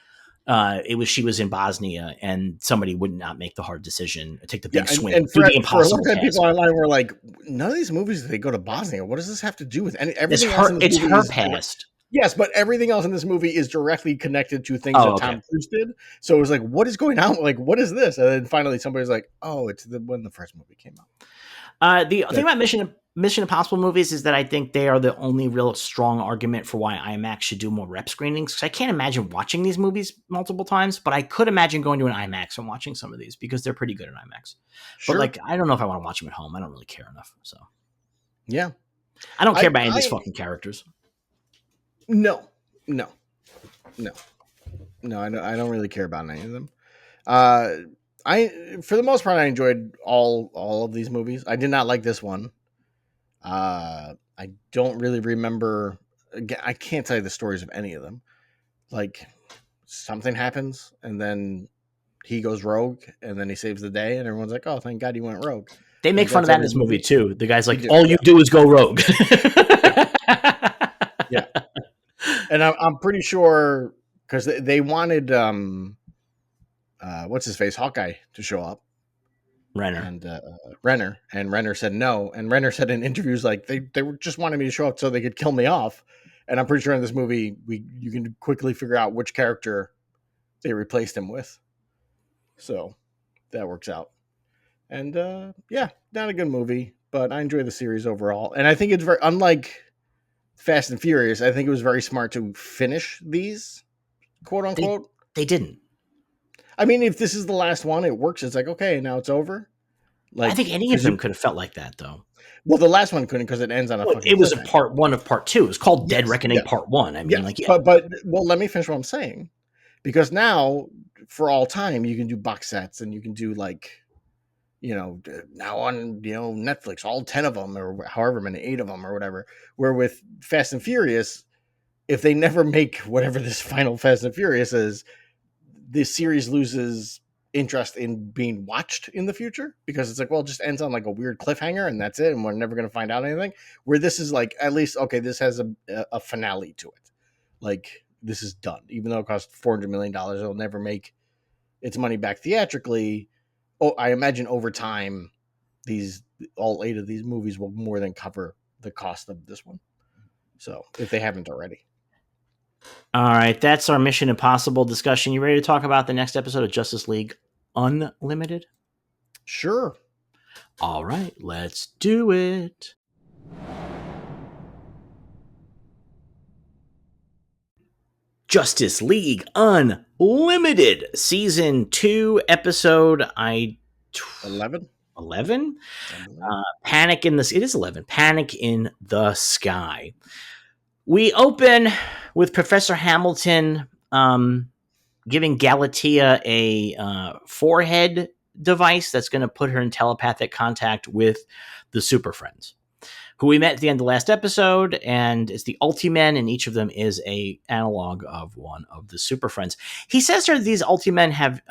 She was in Bosnia, and somebody would not make the hard decision, take the big swing, and do the for a long impossible time, task. people online were like, "None of these movies they go to Bosnia. What does this have to do with any everything else in this It's movie?" her past. Yes, but everything else in this movie is directly connected to things Oh, that okay. Tom Cruise did. So it was like, what is going on? Like, what is this? And then finally somebody's like, oh, it's when the first movie came out. The thing about Mission Impossible movies is that I think they are the only real strong argument for why IMAX should do more rep screenings. Because I can't imagine watching these movies multiple times, but I could imagine going to an IMAX and watching some of these because they're pretty good in IMAX. Sure. But like, I don't know if I want to watch them at home. I don't really care enough. So yeah, I don't care about any of these fucking characters. No. I don't really care about any of them. For the most part, I enjoyed all of these movies. I did not like this one. I don't really remember. Again, I can't tell you the stories of any of them. Like, something happens, and then he goes rogue, and then he saves the day, and everyone's like, "Oh, thank God he went rogue." They make fun of that in this movie too. The guy's like, "All you do is go rogue." Yeah, and I'm pretty sure because they wanted what's his face, Hawkeye, to show up. Renner. And Renner said no. And Renner said in interviews like they were just wanted me to show up so they could kill me off. And I'm pretty sure in this movie you can quickly figure out which character they replaced him with. So that works out. And yeah, not a good movie, but I enjoy the series overall. And I think it's very unlike Fast and Furious. I think it was very smart to finish these, quote unquote. They didn't. I mean, if this is the last one, it works. It's like, okay, now it's over. Like, I think any of them could have felt like that, though. Well, the last one couldn't because it ends on a fucking. It was a part one of part two. It was called Dead Reckoning Part One. I mean, but let me finish what I'm saying, because now for all time you can do box sets and you can do now on Netflix, all 10 of them or however many, 8 of them or whatever. Where with Fast and Furious, if they never make whatever this final Fast and Furious is, this series loses interest in being watched in the future because it's like, well, it just ends on like a weird cliffhanger and that's it, and we're never going to find out anything. Where this is like, at least, okay, this has a finale to it. Like, this is done. Even though it cost $400 million, it'll never make its money back theatrically. Oh, I imagine over time, all 8 of these movies will more than cover the cost of this one. So if they haven't already. All right, that's our Mission Impossible discussion. You ready to talk about the next episode of Justice League Unlimited? Sure. All right, let's do it. Justice League Unlimited, Season 2, Episode 11? 11? Panic in the... It is 11. Panic in the Sky. We open with Professor Hamilton giving Galatea a forehead device that's going to put her in telepathic contact with the Super Friends, who we met at the end of the last episode, and it's the Ultimen, and each of them is a analog of one of the Super Friends. He says that these Ultimen have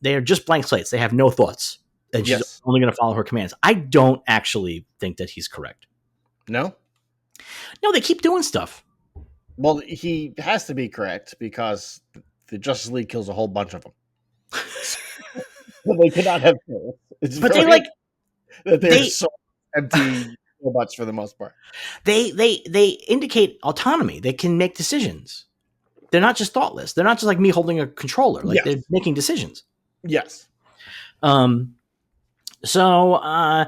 they are just blank slates; they have no thoughts, and she's only going to follow her commands. I don't actually think that he's correct. No, they keep doing stuff. Well, he has to be correct because the Justice League kills a whole bunch of them. Well, they cannot have kills. But they're so empty robots for the most part. They indicate autonomy. They can make decisions. They're not just thoughtless. They're not just like me holding a controller. Like they're making decisions. Yes. So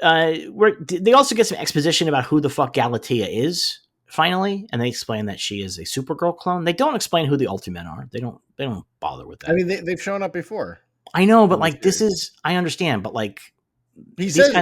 they also get some exposition about who the fuck Galatea is. Finally, and they explain that she is a Supergirl clone. They don't explain who the Ultimen are. They don't bother with that. I mean, they've shown up before. I know, but like this is, I understand, but like he says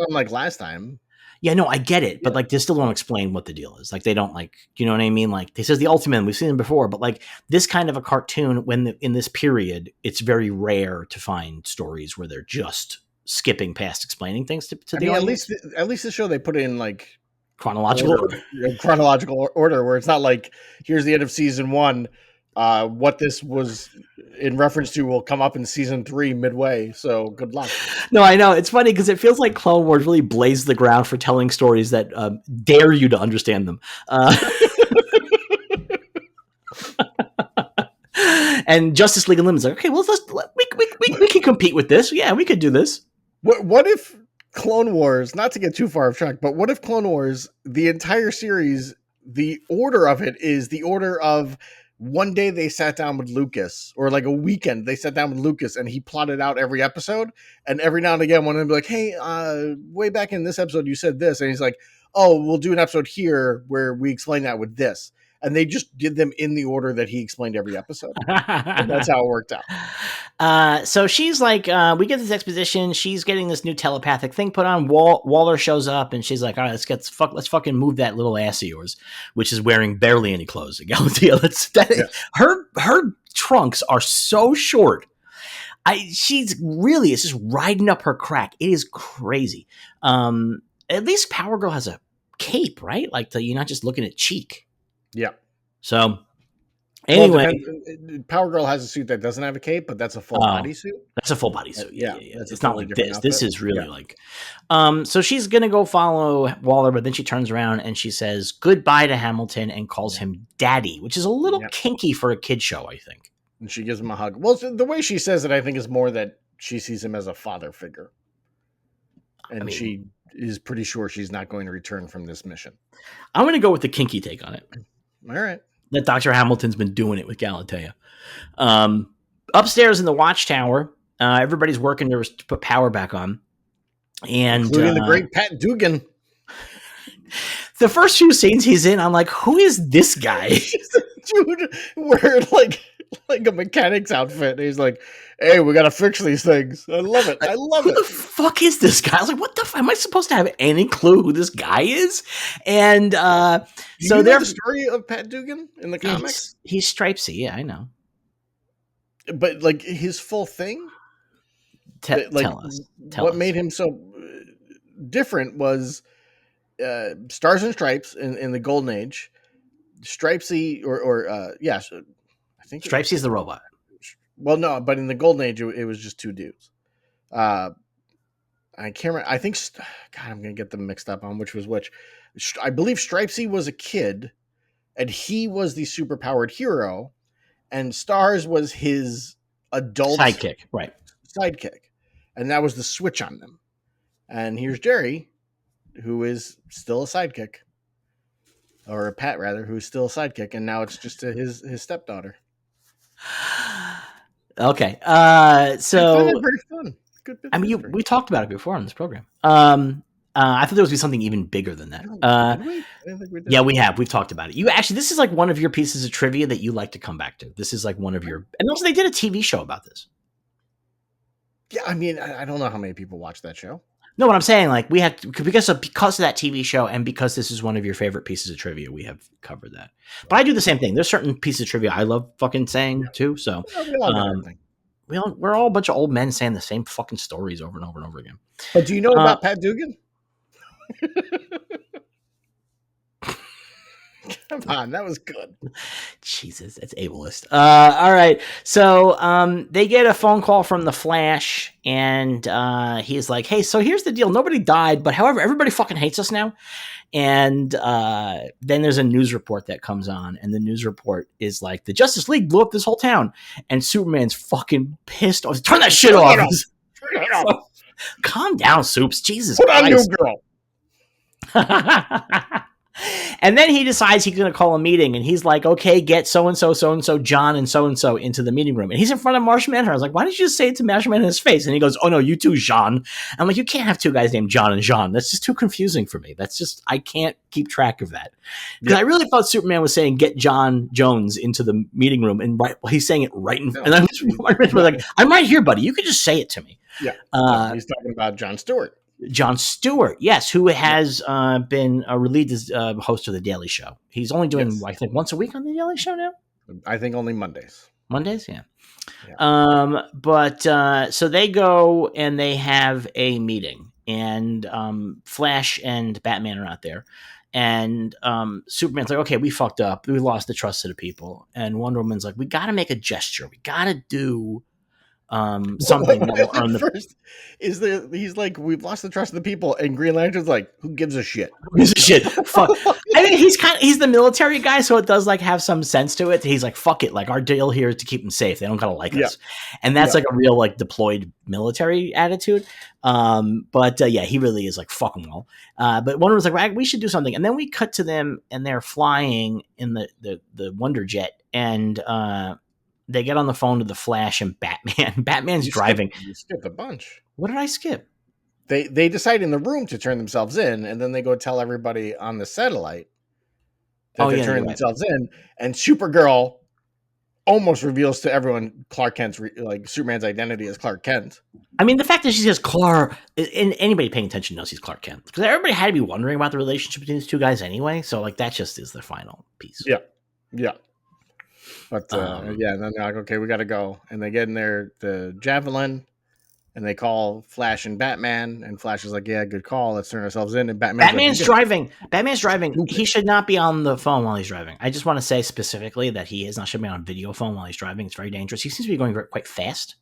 unlike last time. Yeah, no, I get it, but like they still don't explain what the deal is. Like they don't you know what I mean? Like they says the Ultimen, we've seen them before, but like this kind of a cartoon, in this period, it's very rare to find stories where they're just skipping past explaining things to the audience. At least the show they put in like chronological order, where it's not like here's the end of season 1. What this was in reference to will come up in season 3 midway. So good luck. No, I know it's funny because it feels like Clone Wars really blazed the ground for telling stories that dare you to understand them. And Justice League Unlimited's like, okay, well, we can compete with this. Yeah, we could do this. What if Clone Wars, not to get too far off track, but what if Clone Wars, the entire series, the order of it is the order of one day they sat down with Lucas, or like a weekend they sat down with Lucas and he plotted out every episode, and every now and again one of them be like, hey, way back in this episode you said this, and he's like, oh, we'll do an episode here where we explain that with this. And they just did them in the order that he explained every episode. And that's how it worked out. So she's like, we get this exposition. She's getting this new telepathic thing put on. Waller shows up, and she's like, all right, let's fucking move that little ass of yours, which is wearing barely any clothes. Her trunks are so short. She's really, it's just riding up her crack. It is crazy. At least Power Girl has a cape, right? Like you're not just looking at cheek. Yeah. So anyway, Power Girl has a suit that doesn't have a cape, but that's a full body suit. That's a full body suit. Yeah. It's not like this. Outfit. This is really like. So she's gonna go follow Waller, but then she turns around and she says goodbye to Hamilton and calls him Daddy, which is a little kinky for a kid show, I think. And she gives him a hug. Well, the way she says it, I think, is more that she sees him as a father figure, and she is pretty sure she's not going to return from this mission. I'm gonna go with the kinky take on it. All right. That Dr. Hamilton's been doing it with Galatea. Upstairs in the Watchtower, everybody's working to put power back on. And including the great Pat Dugan. The first few scenes he's in, I'm like, who is this guy? Dude wearing like a mechanic's outfit. And he's like, hey, we got to fix these things. I love it. I love it. Who the fuck is this guy? I was like, what the fuck? Am I supposed to have any clue who this guy is? And so you know the story of Pat Dugan in the comics? He's Stripesy. Yeah, I know. But like his full thing? Tell us. What made him so different was Stars and Stripes in the Golden Age. Stripesy I think Stripesy's the robot. Well, no, but in the Golden Age, it was just two dudes. I can't remember. I think, God, I'm going to get them mixed up on which was which. I believe Stripesy was a kid, and he was the superpowered hero, and Stars was his adult sidekick, right? Sidekick, and that was the switch on them. And here's Jerry, who is still a sidekick, or a Pat rather, who's still a sidekick, and now it's just his stepdaughter. Okay, so I find that very fun. Good. I mean, we talked about it before on this program. I thought there was something even bigger than that. Did we? I didn't think we did. Yeah, we have. We've talked about it. You actually, this is like one of your pieces of trivia that you like to come back to. This is like one of your, and also they did a TV show about this. Yeah, I mean, I don't know how many people watch that show. No, what I'm saying, like we had because of that TV show, and because this is one of your favorite pieces of trivia, we have covered that. But I do the same thing. There's certain pieces of trivia I love fucking saying too. So we're all a bunch of old men saying the same fucking stories over and over and over again. But do you know about Pat Dugan? Come on, that was good. Jesus, that's ableist. All right. So they get a phone call from the Flash, and he's like, hey, so here's the deal. Nobody died, but however, everybody fucking hates us now. And then there's a news report that comes on, and the news report is like, the Justice League blew up this whole town, and Superman's fucking pissed off. Turn that shit off. Calm down, Soups. Jesus Put Christ. on New Girl. And then he decides he's going to call a meeting, and he's like, okay, get so-and-so, John, and so into the meeting room. And he's in front of Martian Manhunter. I was like, why didn't you just say it to Martian Manhunter in his face? And he goes, oh, no, you too, Jean. I'm like, you can't have two guys named John and Jean. That's just too confusing for me. That's just, I can't keep track of that. Because I really thought Superman was saying, get John Jones into the meeting room. And he's saying it right in front. And I was like, I'm right here, buddy. You could just say it to me. Yeah. He's talking about Jon Stewart. Jon Stewart, yes, who has been relieved as host of The Daily Show. He's only doing, I think, once a week on The Daily Show now? I think only Mondays. Mondays, yeah. So they go and they have a meeting, and Flash and Batman are out there. And Superman's like, okay, we fucked up. We lost the trust of the people. And Wonder Woman's like, we got to make a gesture. We got to do something What that I will earn like the first is he's like, we've lost the trust of the people, and Green Lantern's like, who gives a shit? piece of shit. Fuck. I mean, he's the military guy, so it does like have some sense to it. He's like, fuck it. Like our deal here is to keep them safe. They don't gotta like Yeah, us, and that's yeah. like a real like deployed military attitude. But yeah, he really is like fuck them all. But Wonder was like, right, we should do something, and then we cut to them, and they're flying in the Wonder Jet, and they get on the phone to the Flash and Batman. Batman's driving. You skipped a bunch. What did I skip? They decide in the room to turn themselves in, and then they go tell everybody on the satellite that Oh they're yeah, you're turning right. themselves in, and Supergirl almost reveals to everyone Clark Kent's like Superman's identity as Clark Kent. I mean, the fact that she says Clark, and anybody paying attention knows he's Clark Kent, because everybody had to be wondering about the relationship between these two guys anyway. So, like, that just is the final piece. Yeah, yeah. But Um, yeah, and then they're like, okay, we got to go, and they get in there the Javelin, and they call Flash and Batman, and Flash is like, yeah, good call, let's turn ourselves in, and Batman's like, Batman's driving. Batman's driving. stupid. He should not be on the phone while he's driving. I just want to say specifically that he is not should be on video phone while he's driving. It's very dangerous. He seems to be going quite fast.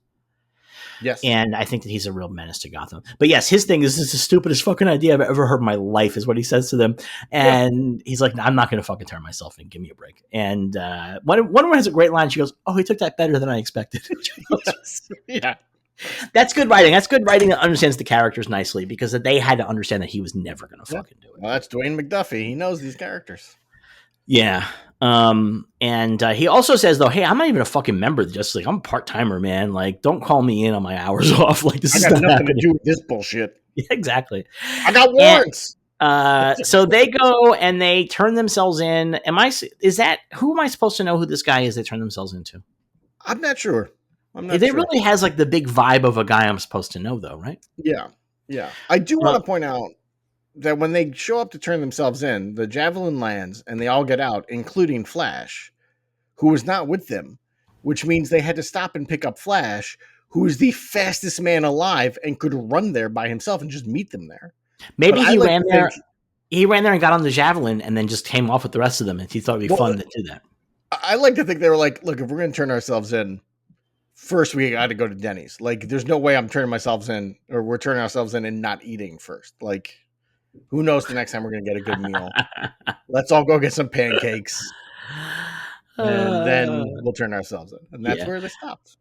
Yes. And I think that he's a real menace to Gotham. But yes, his thing is, this is the stupidest fucking idea I've ever heard in my life, is what he says to them. And he's like, I'm not going to fucking turn myself in. Give me a break. And one woman has a great line. She goes, oh, he took that better than I expected. Yes. Yeah. That's good writing. That's good writing that understands the characters nicely, because they had to understand that he was never going to fucking do it. Well, that's Dwayne McDuffie. He knows these characters. Yeah. And he also says, though, hey, I'm not even a fucking member of the Justice League. I'm a part-timer, man. Like, don't call me in on my hours off. Like, this I is got not nothing happening. to do with this bullshit. Yeah, exactly. I got warrants. So they go and they turn themselves in. Who am I supposed to know who this guy is they turn themselves into? I'm not sure. It really has like the big vibe of a guy I'm supposed to know, though, right? Yeah. Yeah. I do want to point out that when they show up to turn themselves in, the Javelin lands and they all get out, including Flash, who was not with them, which means they had to stop and pick up Flash, who is the fastest man alive and could run there by himself and just meet them there. Maybe he ran there. He ran there and got on the Javelin and then just came off with the rest of them, and he thought it'd be fun to do that. I like to think they were like, look, if we're going to turn ourselves in, first we got to go to Denny's. Like, there's no way I'm turning myself in, or we're turning ourselves in and not eating first. Like, who knows the next time we're going to get a good meal. Let's all go get some pancakes. And then we'll turn ourselves in. And that's where they stopped.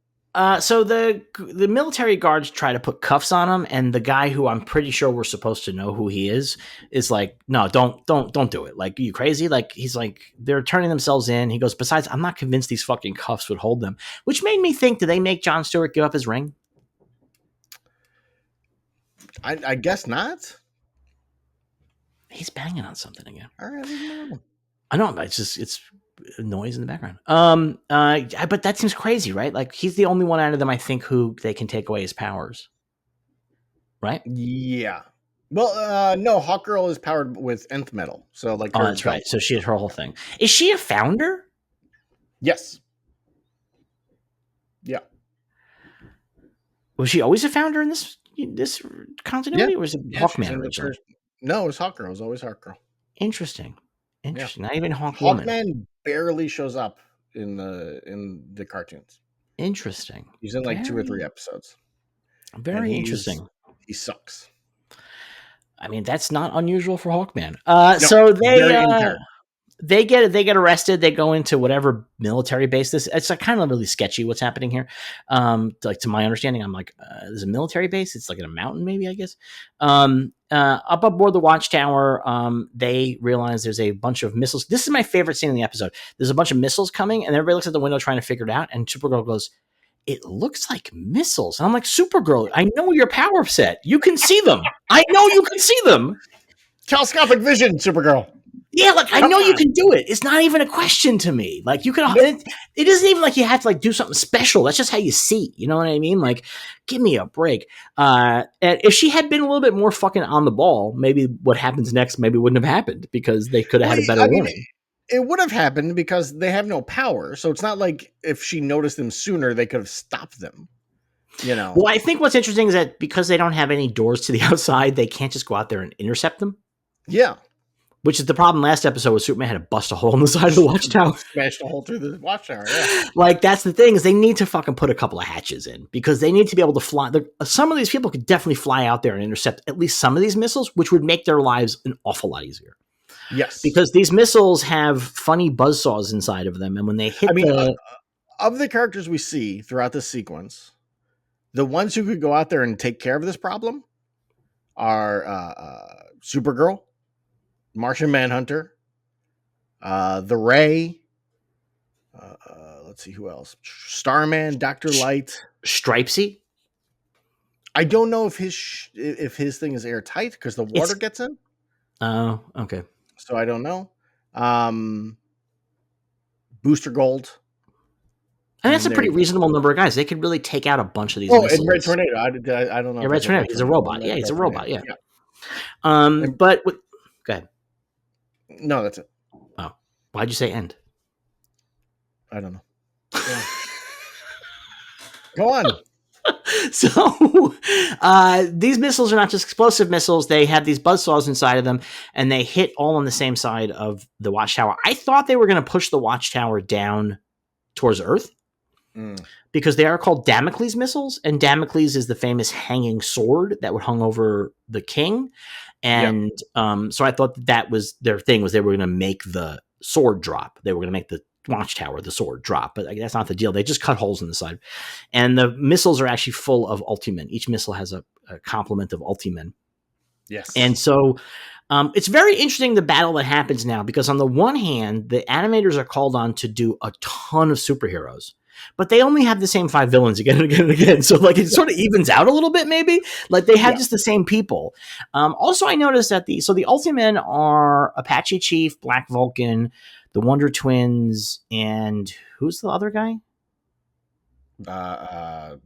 So the military guards try to put cuffs on him, and the guy who I'm pretty sure we're supposed to know who he is like, no, don't do it. Like, are you crazy? Like, he's like, they're turning themselves in. He goes, besides, I'm not convinced these fucking cuffs would hold them, which made me think, did they make Jon Stewart give up his ring? I guess not. He's banging on something again. All right, I know, but it's noise in the background. But that seems crazy, right? Like, he's the only one out of them, I think, who they can take away his powers, right? Yeah. Well, no, Hawkgirl is powered with nth metal, so like. Oh, that's right. So she has her whole thing. Is she a founder? Yes. Yeah. Was she always a founder in this continuity, or was it Hawkman originally? No, it was Hawkgirl. It was always Hawkgirl. Interesting. Yeah. Not even Hawkwoman. Hawkman barely shows up in the cartoons. Interesting. He's in like 2 or 3 episodes. Very interesting. He sucks. I mean, that's not unusual for Hawkman. No, so they get arrested. They go into whatever military base this. It's like kind of really sketchy what's happening here. Like, to my understanding, I'm like, there's a military base. It's like in a mountain, maybe, I guess. Up aboard the Watchtower, they realize there's a bunch of missiles. This is my favorite scene in the episode. There's a bunch of missiles coming, and everybody looks at the window trying to figure it out. And Supergirl goes, it looks like missiles. And I'm like, Supergirl, I know your power set. You can see them. I know you can see them. Telescopic vision, Supergirl. Yeah, like, I know you can do it. It's not even a question to me. Like, you can. It isn't even like you have to like do something special. That's just how you see. You know what I mean? Like, give me a break. And if she had been a little bit more fucking on the ball, maybe what happens next maybe wouldn't have happened, because they could have had a better warning. It would have happened because they have no power. So it's not like if she noticed them sooner, they could have stopped them. You know. Well, I think what's interesting is that because they don't have any doors to the outside, they can't just go out there and intercept them. Yeah. Which is the problem last episode where Superman had to bust a hole in the side of the watchtower. Smashed a hole through the watchtower, yeah. Like, that's the thing, is they need to fucking put a couple of hatches in because they need to be able to fly. Some of these people could definitely fly out there and intercept at least some of these missiles, which would make their lives an awful lot easier. Yes. Because these missiles have funny buzzsaws inside of them. And when they hit of the characters we see throughout this sequence, the ones who could go out there and take care of this problem are Supergirl, Martian Manhunter, the Ray. Let's see who else. Starman, Dr. Light, Stripesy. I don't know if his thing is airtight because the water gets in. Oh, okay. So I don't know. Booster Gold. And that's a pretty reasonable number of guys. They could really take out a bunch of these. Oh, and Red Tornado. I don't know. Yeah, Red Tornado. He's a robot. Yeah, he's a robot. Yeah. Yeah. But go ahead. No, that's it. Oh, why'd you say end? I don't know. Go on. So these missiles are not just explosive missiles. They have these buzzsaws inside of them, and they hit all on the same side of the watchtower. I thought they were going to push the watchtower down towards Earth because they are called Damocles missiles, and Damocles is the famous hanging sword that would hung over the king. And so I thought that was their thing, was they were going to make the sword drop. They were going to make the watchtower, the sword, drop, but that's not the deal. They just cut holes in the side, and the missiles are actually full of ultimen. Each missile has a complement of ultimen. Yes. And so it's very interesting, the battle that happens now, because on the one hand, the animators are called on to do a ton of superheroes, but they only have the same 5 villains again and again and again. So like it sort of evens out a little bit, maybe. Like they have just the same people. Also, I noticed that the Ultimen are Apache Chief, Black Vulcan, the Wonder Twins, and who's the other guy? The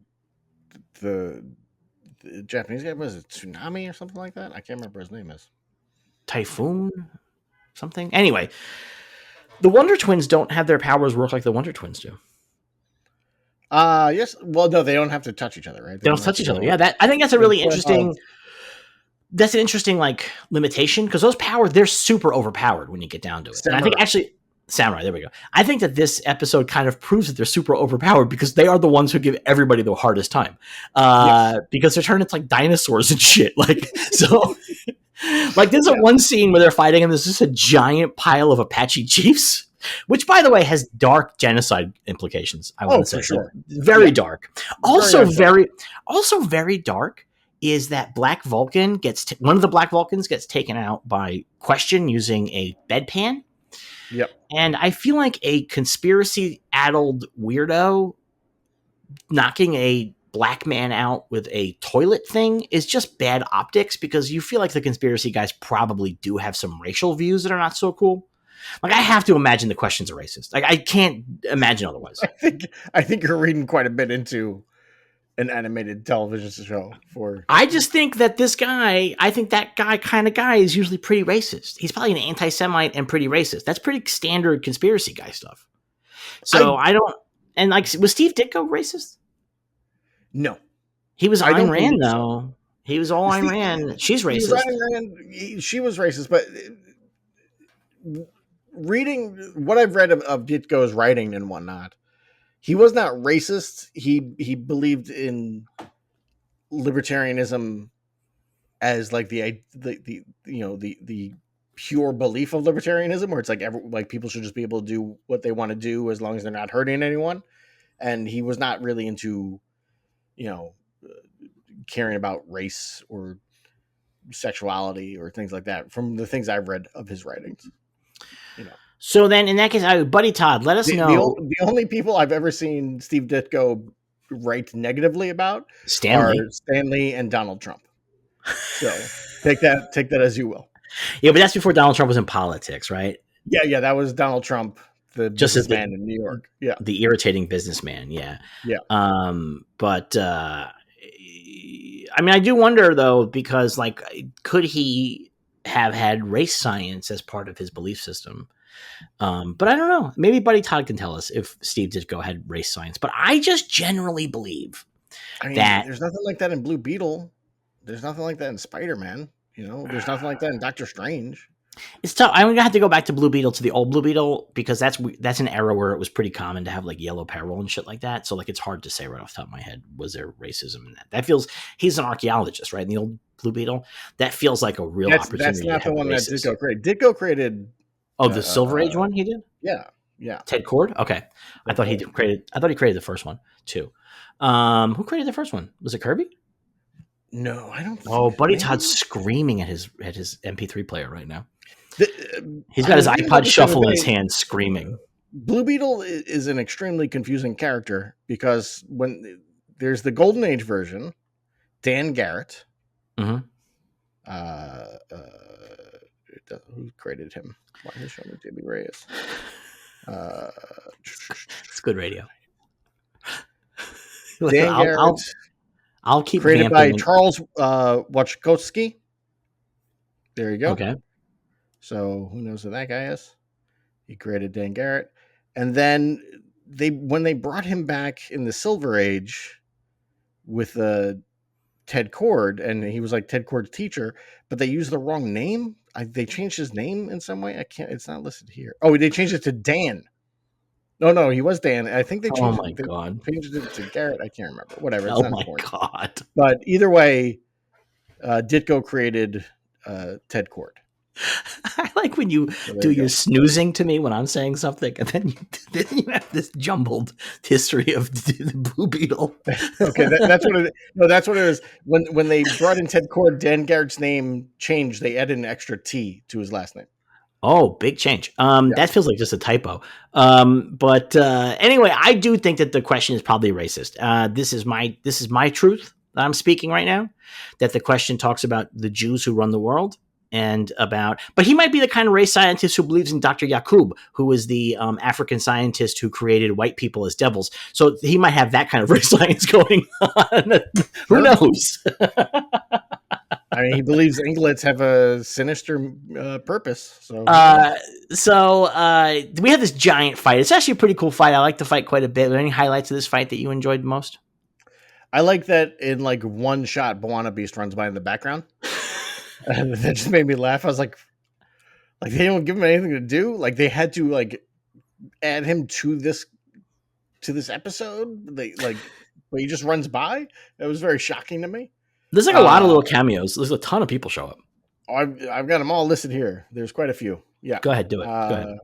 Japanese guy, was it Tsunami or something like that? I can't remember his name is. Typhoon? Something? Anyway, the Wonder Twins don't have their powers work like the Wonder Twins do. Yes. Well, no, they don't have to touch each other, right? They don't touch each other. Yeah, I think that's a really interesting. That's an interesting limitation, because those powers, they're super overpowered when you get down to it. And I think actually Samurai, there we go. I think that this episode kind of proves that they're super overpowered because they are the ones who give everybody the hardest time. Because they're turned into like dinosaurs and shit. Like, so like there's one scene where they're fighting and there's just a giant pile of Apache chiefs, which by the way has dark genocide implications. I want to say, for sure. Very dark. Also very dark is that Black Vulcan one of the Black Vulcans gets taken out by Question using a bedpan. Yep. And I feel like a conspiracy-addled weirdo knocking a black man out with a toilet thing is just bad optics, because you feel like the conspiracy guys probably do have some racial views that are not so cool. Like, I have to imagine the Question's a racist. Like, I can't imagine otherwise. I think you're reading quite a bit into an animated television show for. I just think that that kind of guy is usually pretty racist. He's probably an anti-Semite and pretty racist. That's pretty standard conspiracy guy stuff. So I don't. And like, was Steve Ditko racist? No, he was Ayn Rand though. So. He was all Ayn Rand. She's racist. She was racist, but reading what I've read of Ditko's writing and whatnot, he was not racist. He believed in libertarianism as like the pure belief of libertarianism, where it's like people should just be able to do what they want to do as long as they're not hurting anyone. And he was not really into, caring about race or sexuality or things like that, from the things I've read of his writings. So then, in that case, Buddy Todd, let us know. The only people I've ever seen Steve Ditko write negatively about are Stanley and Donald Trump. So take that as you will. Yeah, but that's before Donald Trump was in politics, right? Yeah, that was Donald Trump, the businessman in New York. Yeah, the irritating businessman. Yeah. But I mean, I do wonder though, because like, could he have had race science as part of his belief system? But I don't know. Maybe Buddy Todd can tell us if Steve Ditko had race science. But I just generally believe that there's nothing like that in Blue Beetle. There's nothing like that in Spider-Man. There's nothing like that in Doctor Strange. It's tough. I'm gonna have to go back to Blue Beetle, to the old Blue Beetle, because that's an era where it was pretty common to have like yellow peril and shit like that. So like it's hard to say right off the top of my head, was there racism in that? That feels, he's an archaeologist, right? In the old Blue Beetle, that feels like a real opportunity. That's not to the one racism. that Ditko created. Ditko created. Oh, the Silver Age one he did. Yeah. Ted Cord. Okay, I thought he created the first one too. Who created the first one? Was it Kirby? No, I don't. Oh, Buddy Todd's screaming at his MP3 player right now. He's got I his was iPod Shuffle in his hand, screaming. Blue Beetle is an extremely confusing character because when there's the Golden Age version, Dan Garrett. Mm-hmm. Who created him? Why is showing me JB Reyes? It's good radio. Dan Garrett. I'll keep created by Charles Wachkowski. There you go. Okay. So who knows who that guy is? He created Dan Garrett, and then when they brought him back in the Silver Age with Ted Cord, and he was like Ted Cord's teacher, but they used the wrong name. They changed his name in some way. I can't. It's not listed here. Oh, they changed it to Dan. No, he was Dan. I think they changed changed it to Garrett. I can't remember. Whatever. It's oh not my important. God! But either way, Ditko created Ted Cord. I like when you do your snoozing to me when I'm saying something, and then you have this jumbled history of the Blue Beetle. Okay, that's what it. No, that's what it is. When they brought in Ted Cord, Dan Garrett's name changed. They added an extra T to his last name. Oh, big change. That feels like just a typo. But anyway, I do think that the question is probably racist. This is my truth that I'm speaking right now. That the question talks about the Jews who run the world. But he might be the kind of race scientist who believes in Dr. Yakub, who is the African scientist who created white people as devils. So he might have that kind of race science going on. Who knows? I mean, he believes Inglets have a sinister purpose. So we have this giant fight. It's actually a pretty cool fight. I like the fight quite a bit. Are there any highlights of this fight that you enjoyed most? I like that in like one shot, Bwana Beast runs by in the background. And that just made me laugh. I was like they don't give him anything to do. Like they had to like add him to this episode. But he just runs by. It was very shocking to me. There's like a lot of little cameos. There's a ton of people show up. I've got them all listed here. There's quite a few. Yeah, go ahead, do it. Go ahead.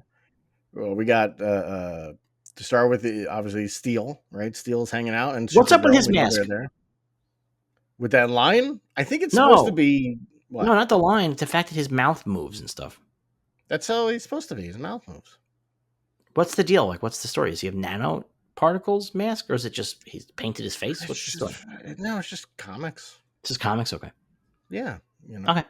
Well, we got to start with obviously Steel. Right, Steel's hanging out, and what's up with his mask? There. With that line, I think it's supposed to be. What? No, not the line. It's the fact that his mouth moves and stuff. That's how he's supposed to be. His mouth moves. What's the deal? Like, what's the story? Does he have nanoparticles mask, or is it just he's painted his face? What's the story? No, it's just comics. It's just comics, okay. Yeah. Okay.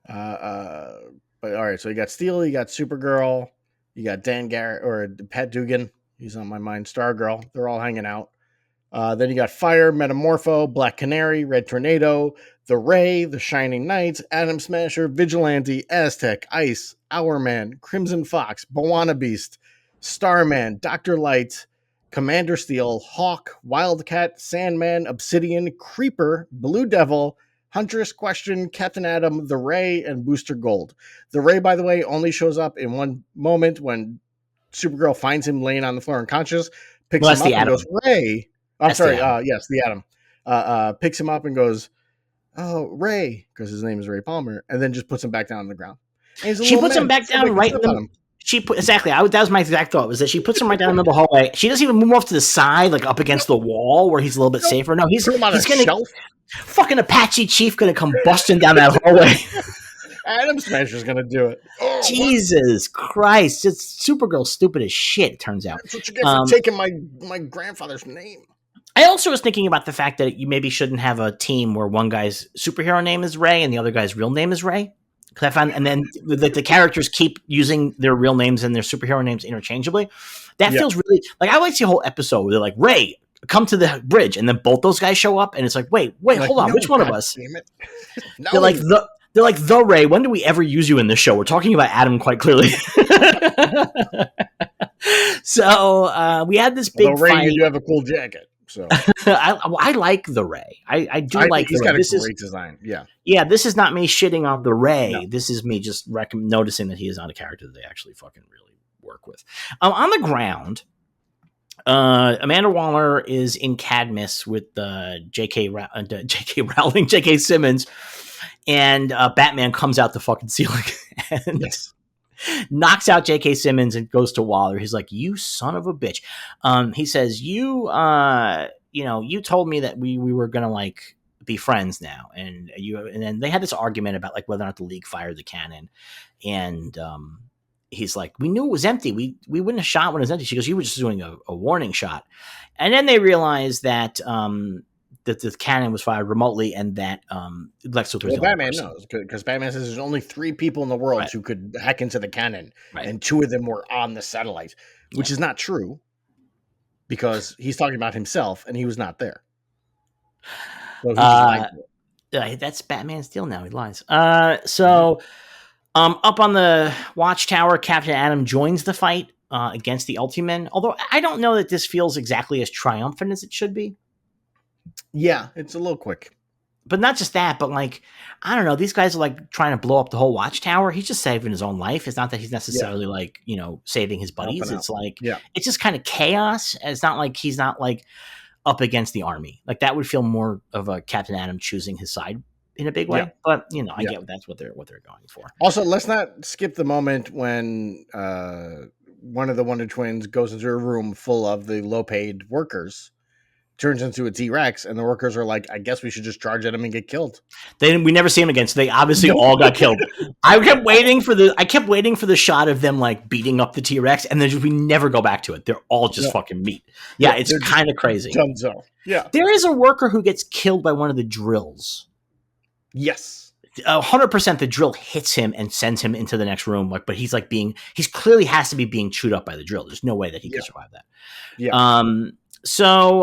But all right, so you got Steel, you got Supergirl, you got Dan Garrett or Pat Dugan. He's on my mind. Stargirl. They're all hanging out. Then you got Fire, Metamorpho, Black Canary, Red Tornado, The Ray, The Shining Knights, Atom Smasher, Vigilante, Aztec, Ice, Hourman, Crimson Fox, Bwana Beast, Starman, Dr. Light, Commander Steel, Hawk, Wildcat, Sandman, Obsidian, Creeper, Blue Devil, Huntress, Question, Captain Atom, The Ray, and Booster Gold. The Ray, by the way, only shows up in one moment when Supergirl finds him laying on the floor unconscious, picks him up and goes, Ray. I'm sorry. Yes, the Atom. Picks him up and goes, "Oh, Ray," because his name is Ray Palmer, and then just puts him back down on the ground. She puts him back down right in the. Exactly. That was my exact thought. Was that she puts him right down in the middle of the hallway. She doesn't even move off to the side, like up against the wall, where he's a little bit safer. No, he's gonna shelf. Fucking Apache Chief gonna come busting down that hallway. Atom Smasher's gonna do it. Oh, Jesus Christ! It's Supergirl stupid as shit. It turns out. That's what you get for taking my grandfather's name. I also was thinking about the fact that you maybe shouldn't have a team where one guy's superhero name is Ray and the other guy's real name is Ray. Because I found, and then the characters keep using their real names and their superhero names interchangeably. That feels really like I like to see a whole episode where they're like, Ray, come to the bridge, and then both those guys show up, and it's like, wait, hold on, which one of us? No. They're like the Ray. When do we ever use you in this show? We're talking about Adam quite clearly. So we had this big Ray, fight. you do have a cool jacket. So I like the Ray. I do I like think he's the Ray. got a This is great design. Yeah. yeah. This is not me shitting on the No. Ray. This is me just noticing that he is not a character that they actually fucking really work with. On the ground, Amanda Waller is in Cadmus with J.K. Rowling, J.K. Simmons, and Batman comes out the fucking ceiling and Yes. knocks out J.K. Simmons and goes to Waller. He's like, "You son of a bitch." He says, you told me that we were gonna like be friends now, and then they had this argument about like whether or not the League fired the cannon, and he's like, "We knew it was empty. We wouldn't have shot when it was empty." She goes, "You were just doing a warning shot," and then they realized that that the cannon was fired remotely, and that Lex Luthor's the only Batman person. knows because Batman says there's only 3 people in the world Right. who could hack into the cannon, Right. and 2 of them were on the satellite, which is not true because he's talking about himself and he was not there. So he just lied to it. That's Batman's deal now. He lies. So up on the Watchtower, Captain Atom joins the fight against the Ultimen. Although I don't know that this feels exactly as triumphant as it should be. Yeah, it's a little quick. But not just that, but like, I don't know, these guys are like trying to blow up the whole Watchtower. He's just saving his own life. It's not that he's necessarily like, saving his buddies. Helping It's out. like, Yeah. it's just kind of chaos. It's not like he's not like up against the army. Like that would feel more of a Captain Atom choosing his side in a big way. Yeah. But I get that's what they're going for. Also, let's not skip the moment when one of the Wonder Twins goes into a room full of the low-paid workers, turns into a T-Rex, and the workers are like, I guess we should just charge at him and get killed. We never see him again, so they obviously all got killed. I kept waiting for the shot of them like beating up the T-Rex, and then we never go back to it. They're all just fucking meat. Yeah, it's kind of crazy. Dunzo. Yeah. There is a worker who gets killed by one of the drills. Yes. 100% the drill hits him and sends him into the next room. But he's like he's clearly has to be being chewed up by the drill. There's no way that he can survive that. Yeah. So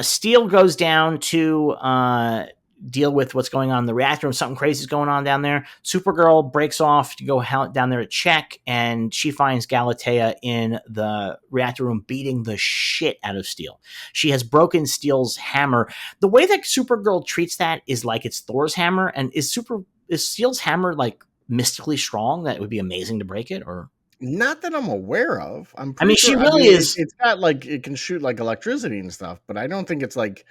Steel goes down to deal with what's going on in the reactor room. Something crazy is going on down there. Supergirl breaks off to go down there to check, and she finds Galatea in the reactor room beating the shit out of Steel. She has broken Steel's hammer. The way that Supergirl treats that is like it's Thor's hammer, and is Steel's hammer like mystically strong that it would be amazing to break it, or... Not that I'm aware of. She really is. It's got like it can shoot like electricity and stuff, but I don't think it's like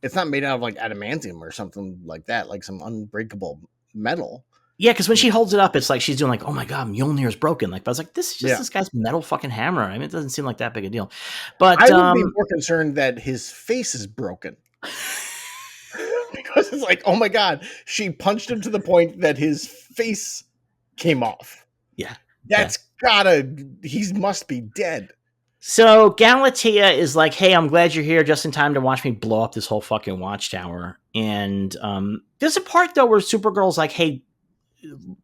it's not made out of like adamantium or something like that, like some unbreakable metal. Yeah, because when she holds it up, it's like she's doing like, oh my god, Mjolnir's broken. Like, but I was like, this is just this guy's metal fucking hammer. I mean, it doesn't seem like that big a deal. But I would be more concerned that his face is broken. Because it's like, oh my god, she punched him to the point that his face came off. Yeah. That's he must be dead. So Galatea is like, hey, I'm glad you're here just in time to watch me blow up this whole fucking Watchtower. And there's a part though where Supergirl's like, hey,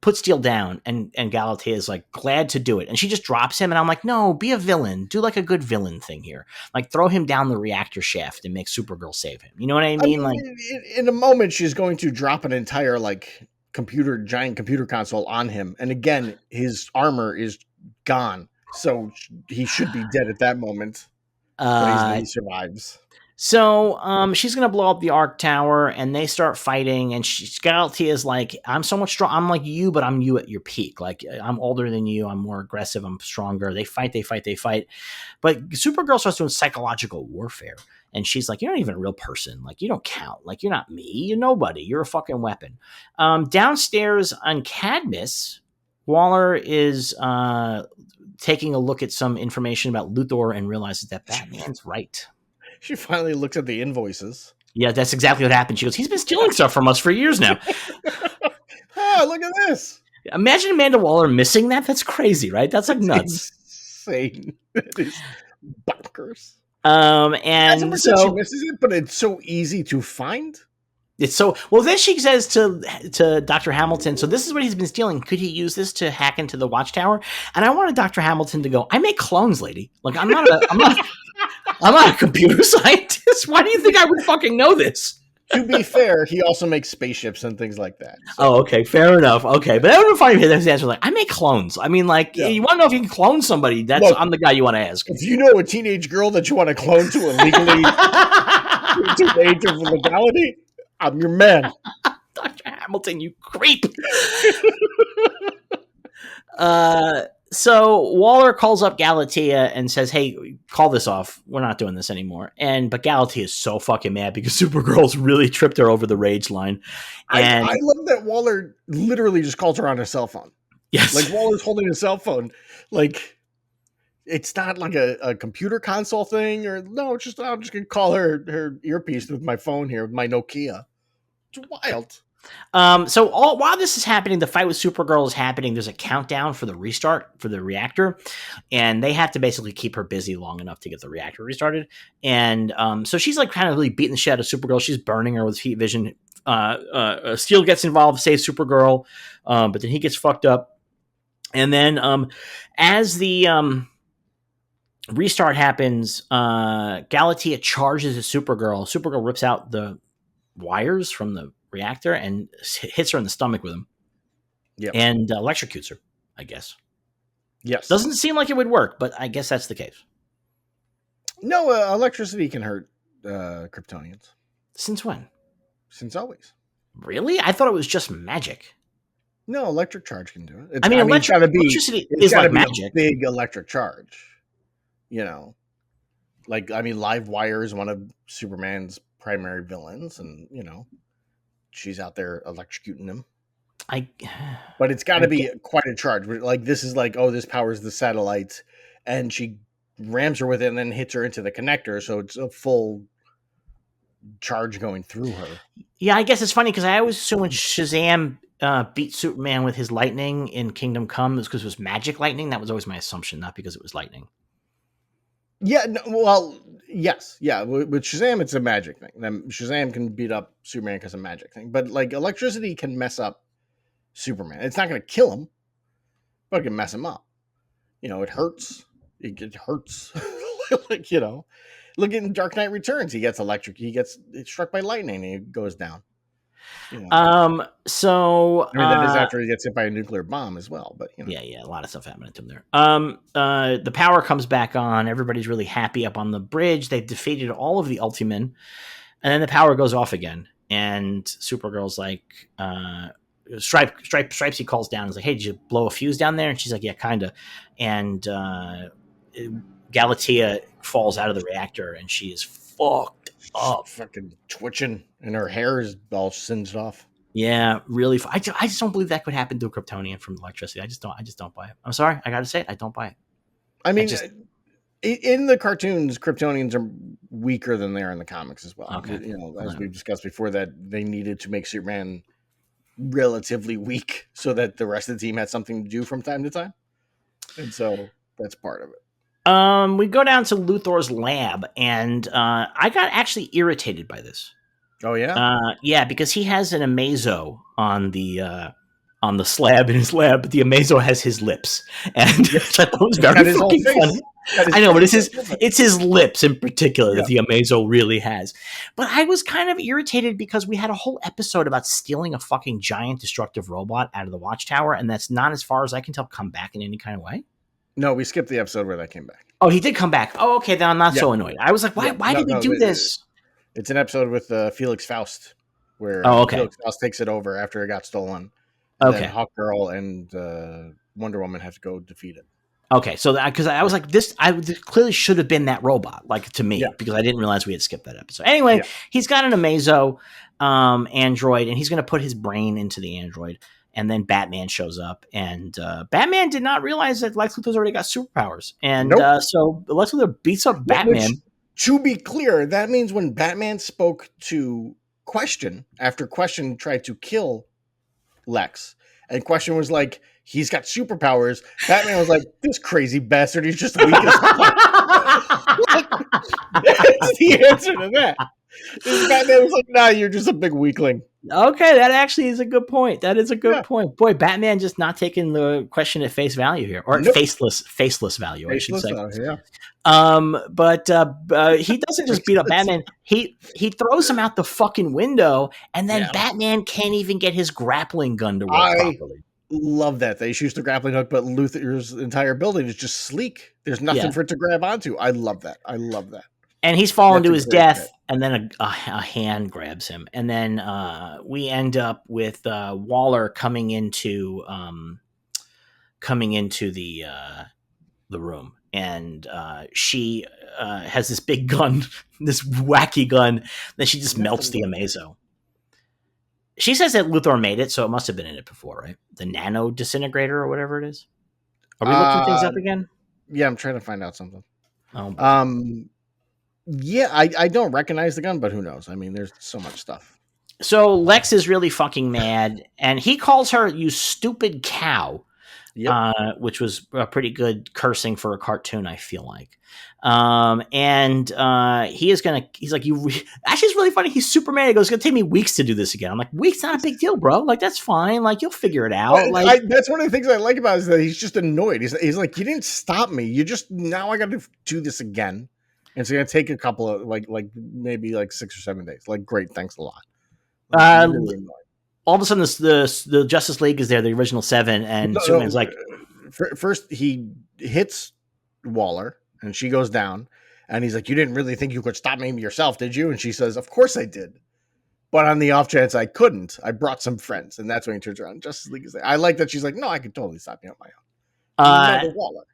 put Steel down, and Galatea is like, glad to do it. And she just drops him, and I'm like, no, be a villain. Do like a good villain thing here. Like throw him down the reactor shaft and make Supergirl save him. You know what I mean? Like in a moment she's going to drop an entire like giant computer console on him, and again his armor is gone, so he should be dead at that moment, but he survives. So she's gonna blow up the Arc Tower, and they start fighting, and Galatea is like, I'm so much strong, I'm like you, but I'm you at your peak. Like I'm older than you, I'm more aggressive, I'm stronger. They fight, but Supergirl starts doing psychological warfare. And she's like, you're not even a real person. Like, you don't count. Like, you're not me. You're nobody. You're a fucking weapon. Downstairs on Cadmus, Waller is taking a look at some information about Luthor and realizes that Batman's right. She finally looks at the invoices. Yeah, that's exactly what happened. She goes, he's been stealing stuff from us for years now. Oh, look at this. Imagine Amanda Waller missing that. That's crazy, right? That's like nuts. Insane. That is bonkers. And so she misses it, but it's so easy to find. It's so well. Then she says to Dr. Hamilton, "So this is what he's been stealing. Could he use this to hack into the Watchtower?" And I wanted Dr. Hamilton to go, "I make clones, lady. Like I'm not a computer scientist. Why do you think I would fucking know this?" To be fair, he also makes spaceships and things like that. So. Oh, okay, fair enough. Okay, but I would find his answer like, I make clones. I mean, like, you want to know if you can clone somebody? I'm the guy you want to ask. If you know a teenage girl that you want to clone to illegally to the age of legality, I'm your man. Dr. Hamilton, you creep. So Waller calls up Galatea and says, hey, call this off. We're not doing this anymore. But Galatea is so fucking mad because Supergirl's really tripped her over the rage line. And I love that Waller literally just calls her on her cell phone. Yes. Like Waller's holding a cell phone. Like it's not like a computer console thing or no, it's just I'm just gonna call her earpiece with my phone here with my Nokia. It's wild. So while this is happening, the fight with Supergirl is happening. There's a countdown for the restart for the reactor, and they have to basically keep her busy long enough to get the reactor restarted. And so she's like kind of really beating the shit out of Supergirl. She's burning her with heat vision. Steel gets involved, saves Supergirl, but then he gets fucked up. And then as the restart happens, Galatea charges at Supergirl. Supergirl rips out the wires from the reactor and hits her in the stomach with them. Yeah, and electrocutes her, I guess. Yes. Doesn't seem like it would work, but I guess that's the case. No, electricity can hurt Kryptonians. Since when? Since always. Really? I thought it was just magic. No, electric charge can do it. Electricity is like magic. A big electric charge. You know, like Live Wire is one of Superman's primary villains, and she's out there electrocuting him. But it's got to be quite a charge. Like this is like, oh, this powers the satellite, and she rams her with it and then hits her into the connector, so it's a full charge going through her. Yeah, I guess it's funny because I always assume when Shazam beat Superman with his lightning in Kingdom Come, it's because it was magic lightning. That was always my assumption, not because it was lightning. Yeah, no, well, yes, yeah. With Shazam, it's a magic thing. Then Shazam can beat up Superman because of a magic thing. But like electricity can mess up Superman. It's not going to kill him, but it can mess him up. It hurts. It hurts. Look at Dark Knight Returns. He gets struck by lightning and he goes down. So that is after he gets hit by a nuclear bomb as well. But yeah, a lot of stuff happening to him there. The power comes back on. Everybody's really happy up on the bridge. They've defeated all of the Ultimen, and then the power goes off again. And Supergirl's like, Stripesy calls down and is like, hey, did you blow a fuse down there? And she's like, yeah, kind of. And Galatea falls out of the reactor, and she is fucked up, fucking twitching, and her hair is all singed off. Yeah, really. I just don't believe that could happen to a Kryptonian from electricity. I just don't buy it. I'm sorry, I gotta say it. I don't buy it. I mean, in the cartoons, Kryptonians are weaker than they are in the comics as well. Okay. As we've discussed before, that they needed to make Superman relatively weak so that the rest of the team had something to do from time to time, and so that's part of it. We go down to Luthor's lab, and I got actually irritated by this. Oh yeah, yeah, because he has an Amazo on the slab in his lab, but the Amazo has his lips, and I thought it was very fucking funny. I know, but it's his lips in particular that the Amazo really has. But I was kind of irritated because we had a whole episode about stealing a fucking giant destructive robot out of the Watchtower, and that's not, as far as I can tell, come back in any kind of way. No, we skipped the episode where that came back. Oh, he did come back. Oh, okay, then I'm not so annoyed. I was like, why did we do this? It's an episode with Felix Faust, where Felix Faust takes it over after it got stolen. And then Hawkgirl and Wonder Woman have to go defeat it. Okay, so because I was like, this clearly should have been that robot, like, to me, because I didn't realize we had skipped that episode. Anyway, he's got an Amazo android, and he's going to put his brain into the android. And then Batman shows up, and Batman did not realize that Lex Luthor's already got superpowers. And so Lex Luthor beats up Batman. Which, to be clear, that means when Batman spoke to Question, after Question tried to kill Lex, and Question was like, he's got superpowers, Batman was like, this crazy bastard, he's just weak as fuck. That's the answer to that. Batman was like, nah, you're just a big weakling. Okay, that actually is a good point. That is a good Yeah. point. Boy, Batman just not taking the question at face value here, or at Nope. faceless value, I should Faceless. say. Yeah. But he doesn't just beat up Faceless. Batman. He throws him out the fucking window, and then Yeah. Batman can't even get his grappling gun to work I properly. love that they shoots the grappling hook, but Luther's entire building is just sleek. There's nothing Yeah, for it to grab onto. I love that. I love that. and he's fallen That's to a his great bit. death, and then a hand grabs him, and then we end up with Waller coming into the room, and she has this big gun, this wacky gun that she just melts the Amazo. She says that Luthor made it, so it must have been in it before, right? The nano disintegrator or whatever it is. Are we looking things up again? Yeah, I'm trying to find out something. Oh, boy. Yeah, I don't recognize the gun, but who knows? I mean, there's so much stuff. So Lex is really fucking mad, and he calls her "you stupid cow," which was a pretty good cursing for a cartoon, I feel like. And he's like, actually, it's really funny. He's Superman. He goes, it's gonna take me weeks to do this again. I'm like, weeks, not a big deal, bro. Like, that's fine. Like, you'll figure it out. Like, that's one of the things I like about it is that he's just annoyed. He's like, you didn't stop me. You just, now I got to do this again. And it's going to take a couple of maybe 6 or 7 days. Like, great. Thanks a lot. Really all of a sudden, the Justice League is there, the original 7, and Superman's like, first he hits Waller and she goes down, and he's like, you didn't really think you could stop me yourself, did you? And she says, of course I did, but on the off chance I couldn't, I brought some friends. And that's when he turns around. Justice League is there. I like that she's like, no, I could totally stop you on my own. Waller.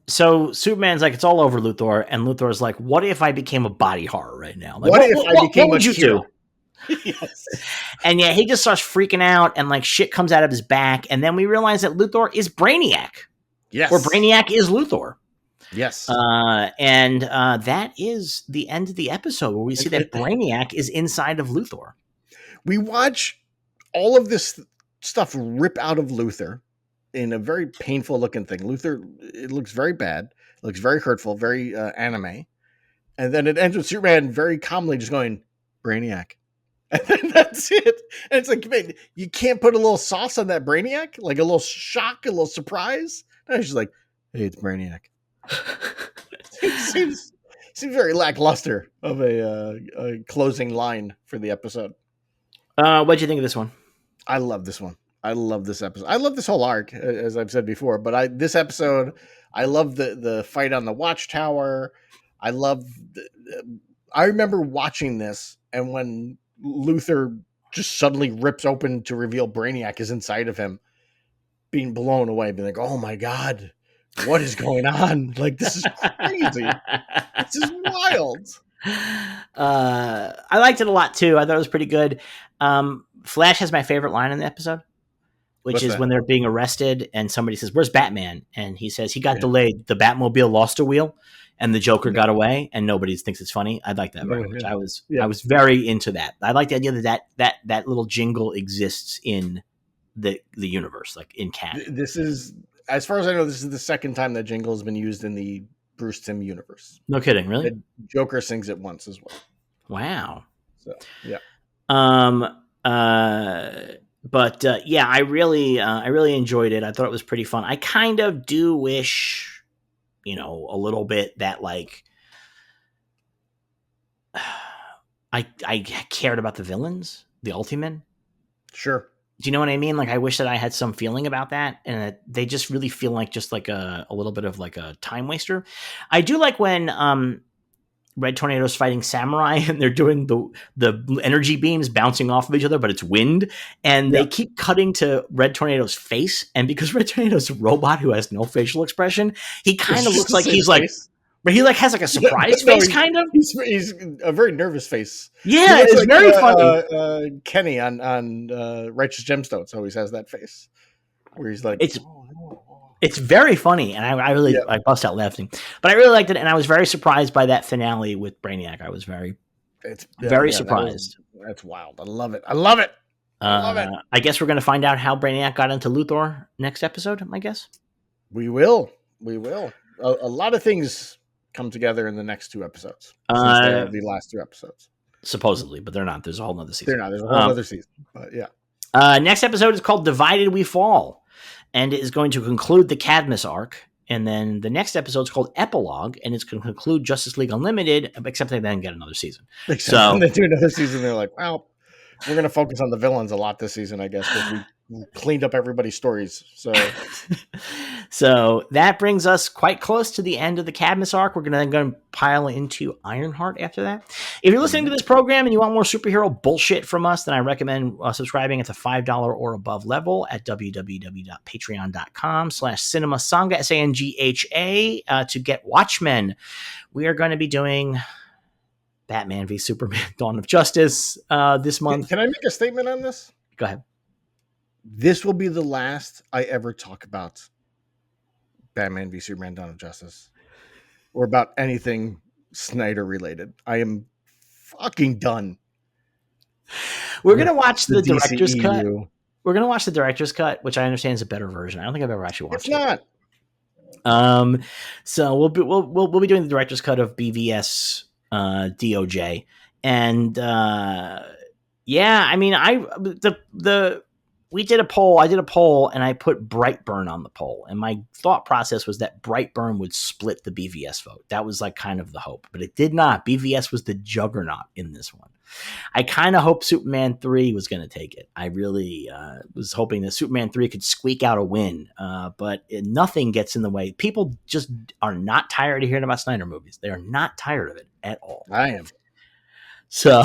So Superman's like, it's all over, Luthor, and Luthor's like, what if I became a body horror right now? Like, what if I became what would a you hero? do? Yes. And yeah, he just starts freaking out, and like shit comes out of his back, and then we realize that Luthor is Brainiac. Yes. Or Brainiac is Luthor. Yes. And that is the end of the episode where we see that Brainiac is inside of Luthor. We watch all of this stuff rip out of Luthor in a very painful looking thing. Luthor, it looks very bad, looks very hurtful, very anime. And then it ends with Superman very calmly just going, Brainiac. And then that's it. And it's like, man, you can't put a little sauce on that Brainiac? Like a little shock, a little surprise? No, she's like, hey, it's Brainiac. It seems very lackluster of a closing line for the episode. What'd you think of this one? I love this one. I love this episode. I love this whole arc, as I've said before. But this episode, I love the fight on the Watchtower. I remember watching this, and when Luthor just suddenly rips open to reveal Brainiac is inside of him, being blown away, being like, "Oh my god, what is going on? Like, this is crazy. This is wild." I liked it a lot too. I thought it was pretty good. Flash has my favorite line in the episode, which is when they're being arrested and somebody says, "Where's Batman?" And he says, "He got delayed. The Batmobile lost a wheel, and the Joker got away." And nobody thinks it's funny. I like that very much. I was very into that. I like the idea that little jingle exists in the universe, like in canon. This is, as far as I know, this is the second time that jingle has been used in the Bruce Timm universe. No kidding, really? The Joker sings it once as well. Wow. So yeah. But yeah, I really enjoyed it. I thought it was pretty fun. I kind of do wish, a little bit that like I cared about the villains, the Ultimen. Sure. Do you know what I mean? Like, I wish that I had some feeling about that, and that they just really feel like just like a little bit of like a time waster. I do like when Red Tornado's fighting Samurai, and they're doing the energy beams bouncing off of each other, but it's wind, and they keep cutting to Red Tornado's face, and because Red Tornado's a robot who has no facial expression, he kind of looks like he's like, but he like has like a surprise face, kind of. He's a very nervous face. Yeah, it's like, very funny. Kenny on Righteous Gemstones always has that face, where he's like, it's very funny, and I bust out laughing. But I really liked it, and I was very surprised by that finale with Brainiac. I was very surprised. That's wild. I love it. I love it. I guess we're going to find out how Brainiac got into Luthor next episode, I guess. We will. A lot of things come together in the next 2 episodes. The last 2 episodes. supposedly, but they're not. There's a whole other season. They're not. There's a whole other season. But yeah. Next episode is called Divided We Fall, and it is going to conclude the Cadmus arc. And then the next episode is called Epilogue, and it's going to conclude Justice League Unlimited, except they then get another season. So when they do another season, they're like, well, we're going to focus on the villains a lot this season, I guess, because we cleaned up everybody's stories. So that brings us quite close to the end of the Cadmus arc. We're going to pile into Ironheart after that. If you're listening to this program and you want more superhero bullshit from us, then I recommend subscribing at the $5 or above level at www.patreon.com/cinemasanga, SANGHA, to get Watchmen. We are going to be doing Batman v Superman Dawn of Justice this month. Can I make a statement on this? Go ahead. This will be the last I ever talk about Batman v Superman Dawn of Justice or about anything Snyder related. I am fucking done. We're going to watch the director's cut. We're going to watch the director's cut, which I understand is a better version. I don't think I've ever actually watched it. It's not. So we'll be doing the director's cut of BVS DOJ. And yeah, I mean, we did a poll. I did a poll and I put Brightburn on the poll. And my thought process was that Brightburn would split the BVS vote. That was like kind of the hope, but it did not. BVS was the juggernaut in this one. I kind of hoped Superman 3 was going to take it. I really was hoping that Superman 3 could squeak out a win, but nothing gets in the way. People just are not tired of hearing about Snyder movies. They are not tired of it at all. I am. So...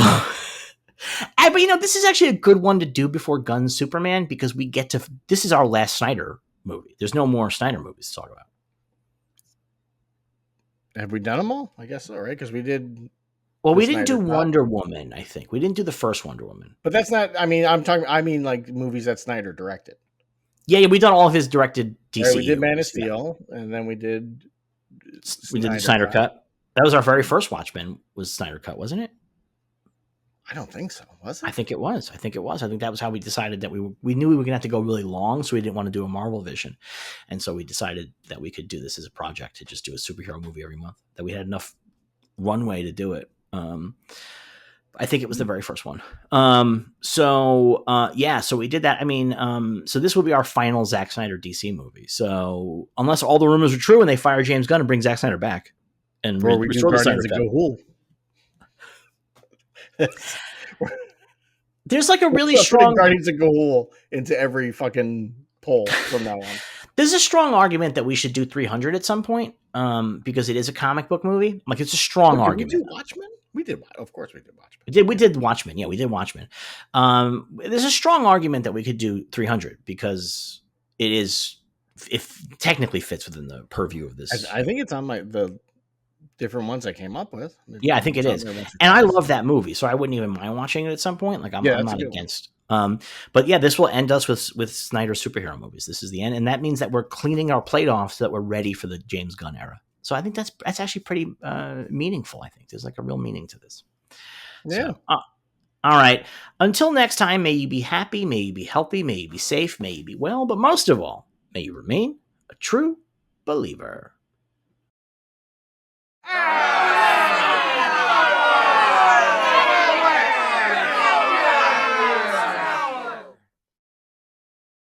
But this is actually a good one to do before Gunn's Superman, because we get to, this is our last Snyder movie. There's no more Snyder movies to talk about. Have we done them all? I guess so, right? Because we did. Well, we didn't do Wonder Woman, I think. We didn't do the first Wonder Woman. But that's not, I mean like movies that Snyder directed. Yeah, we've done all of his directed DC. Right, we did Man of Steel, and then we did the Snyder Cut. That was our very first Watchmen, was Snyder Cut, wasn't it? I don't think so. Was it? I think it was. I think that was how we decided that we knew we were going to have to go really long, so we didn't want to do a Marvel vision. And so we decided that we could do this as a project to just do a superhero movie every month, that we had enough runway to do it. I think it was the very first one. So we did that. I mean, so this will be our final Zack Snyder DC movie. So unless all the rumors are true and they fire James Gunn and bring Zack Snyder back and restore the Snyder Cut. There's like a really strong Guardians of Ga'Hoole into every fucking poll from now on. There's a strong argument that we should do 300 at some point, because it is a comic book movie. Like, it's a strong argument. Did we do Watchmen? We did. Of course, we did Watchmen. We did Watchmen. Yeah, we did Watchmen. There's a strong argument that we could do 300 because it technically fits within the purview of this. I think it's on the different ones I came up with. Yeah, I think it is. And I love that movie, so I wouldn't even mind watching it at some point. Like, I'm not against. But yeah, this will end us with Snyder's superhero movies. This is the end, and that means that we're cleaning our plate off so that we're ready for the James Gunn era. So I think that's actually pretty meaningful. I think there's like a real meaning to this. Yeah. So, all right. Until next time, may you be happy, may you be healthy, may you be safe, may you be well, but most of all, may you remain a true believer.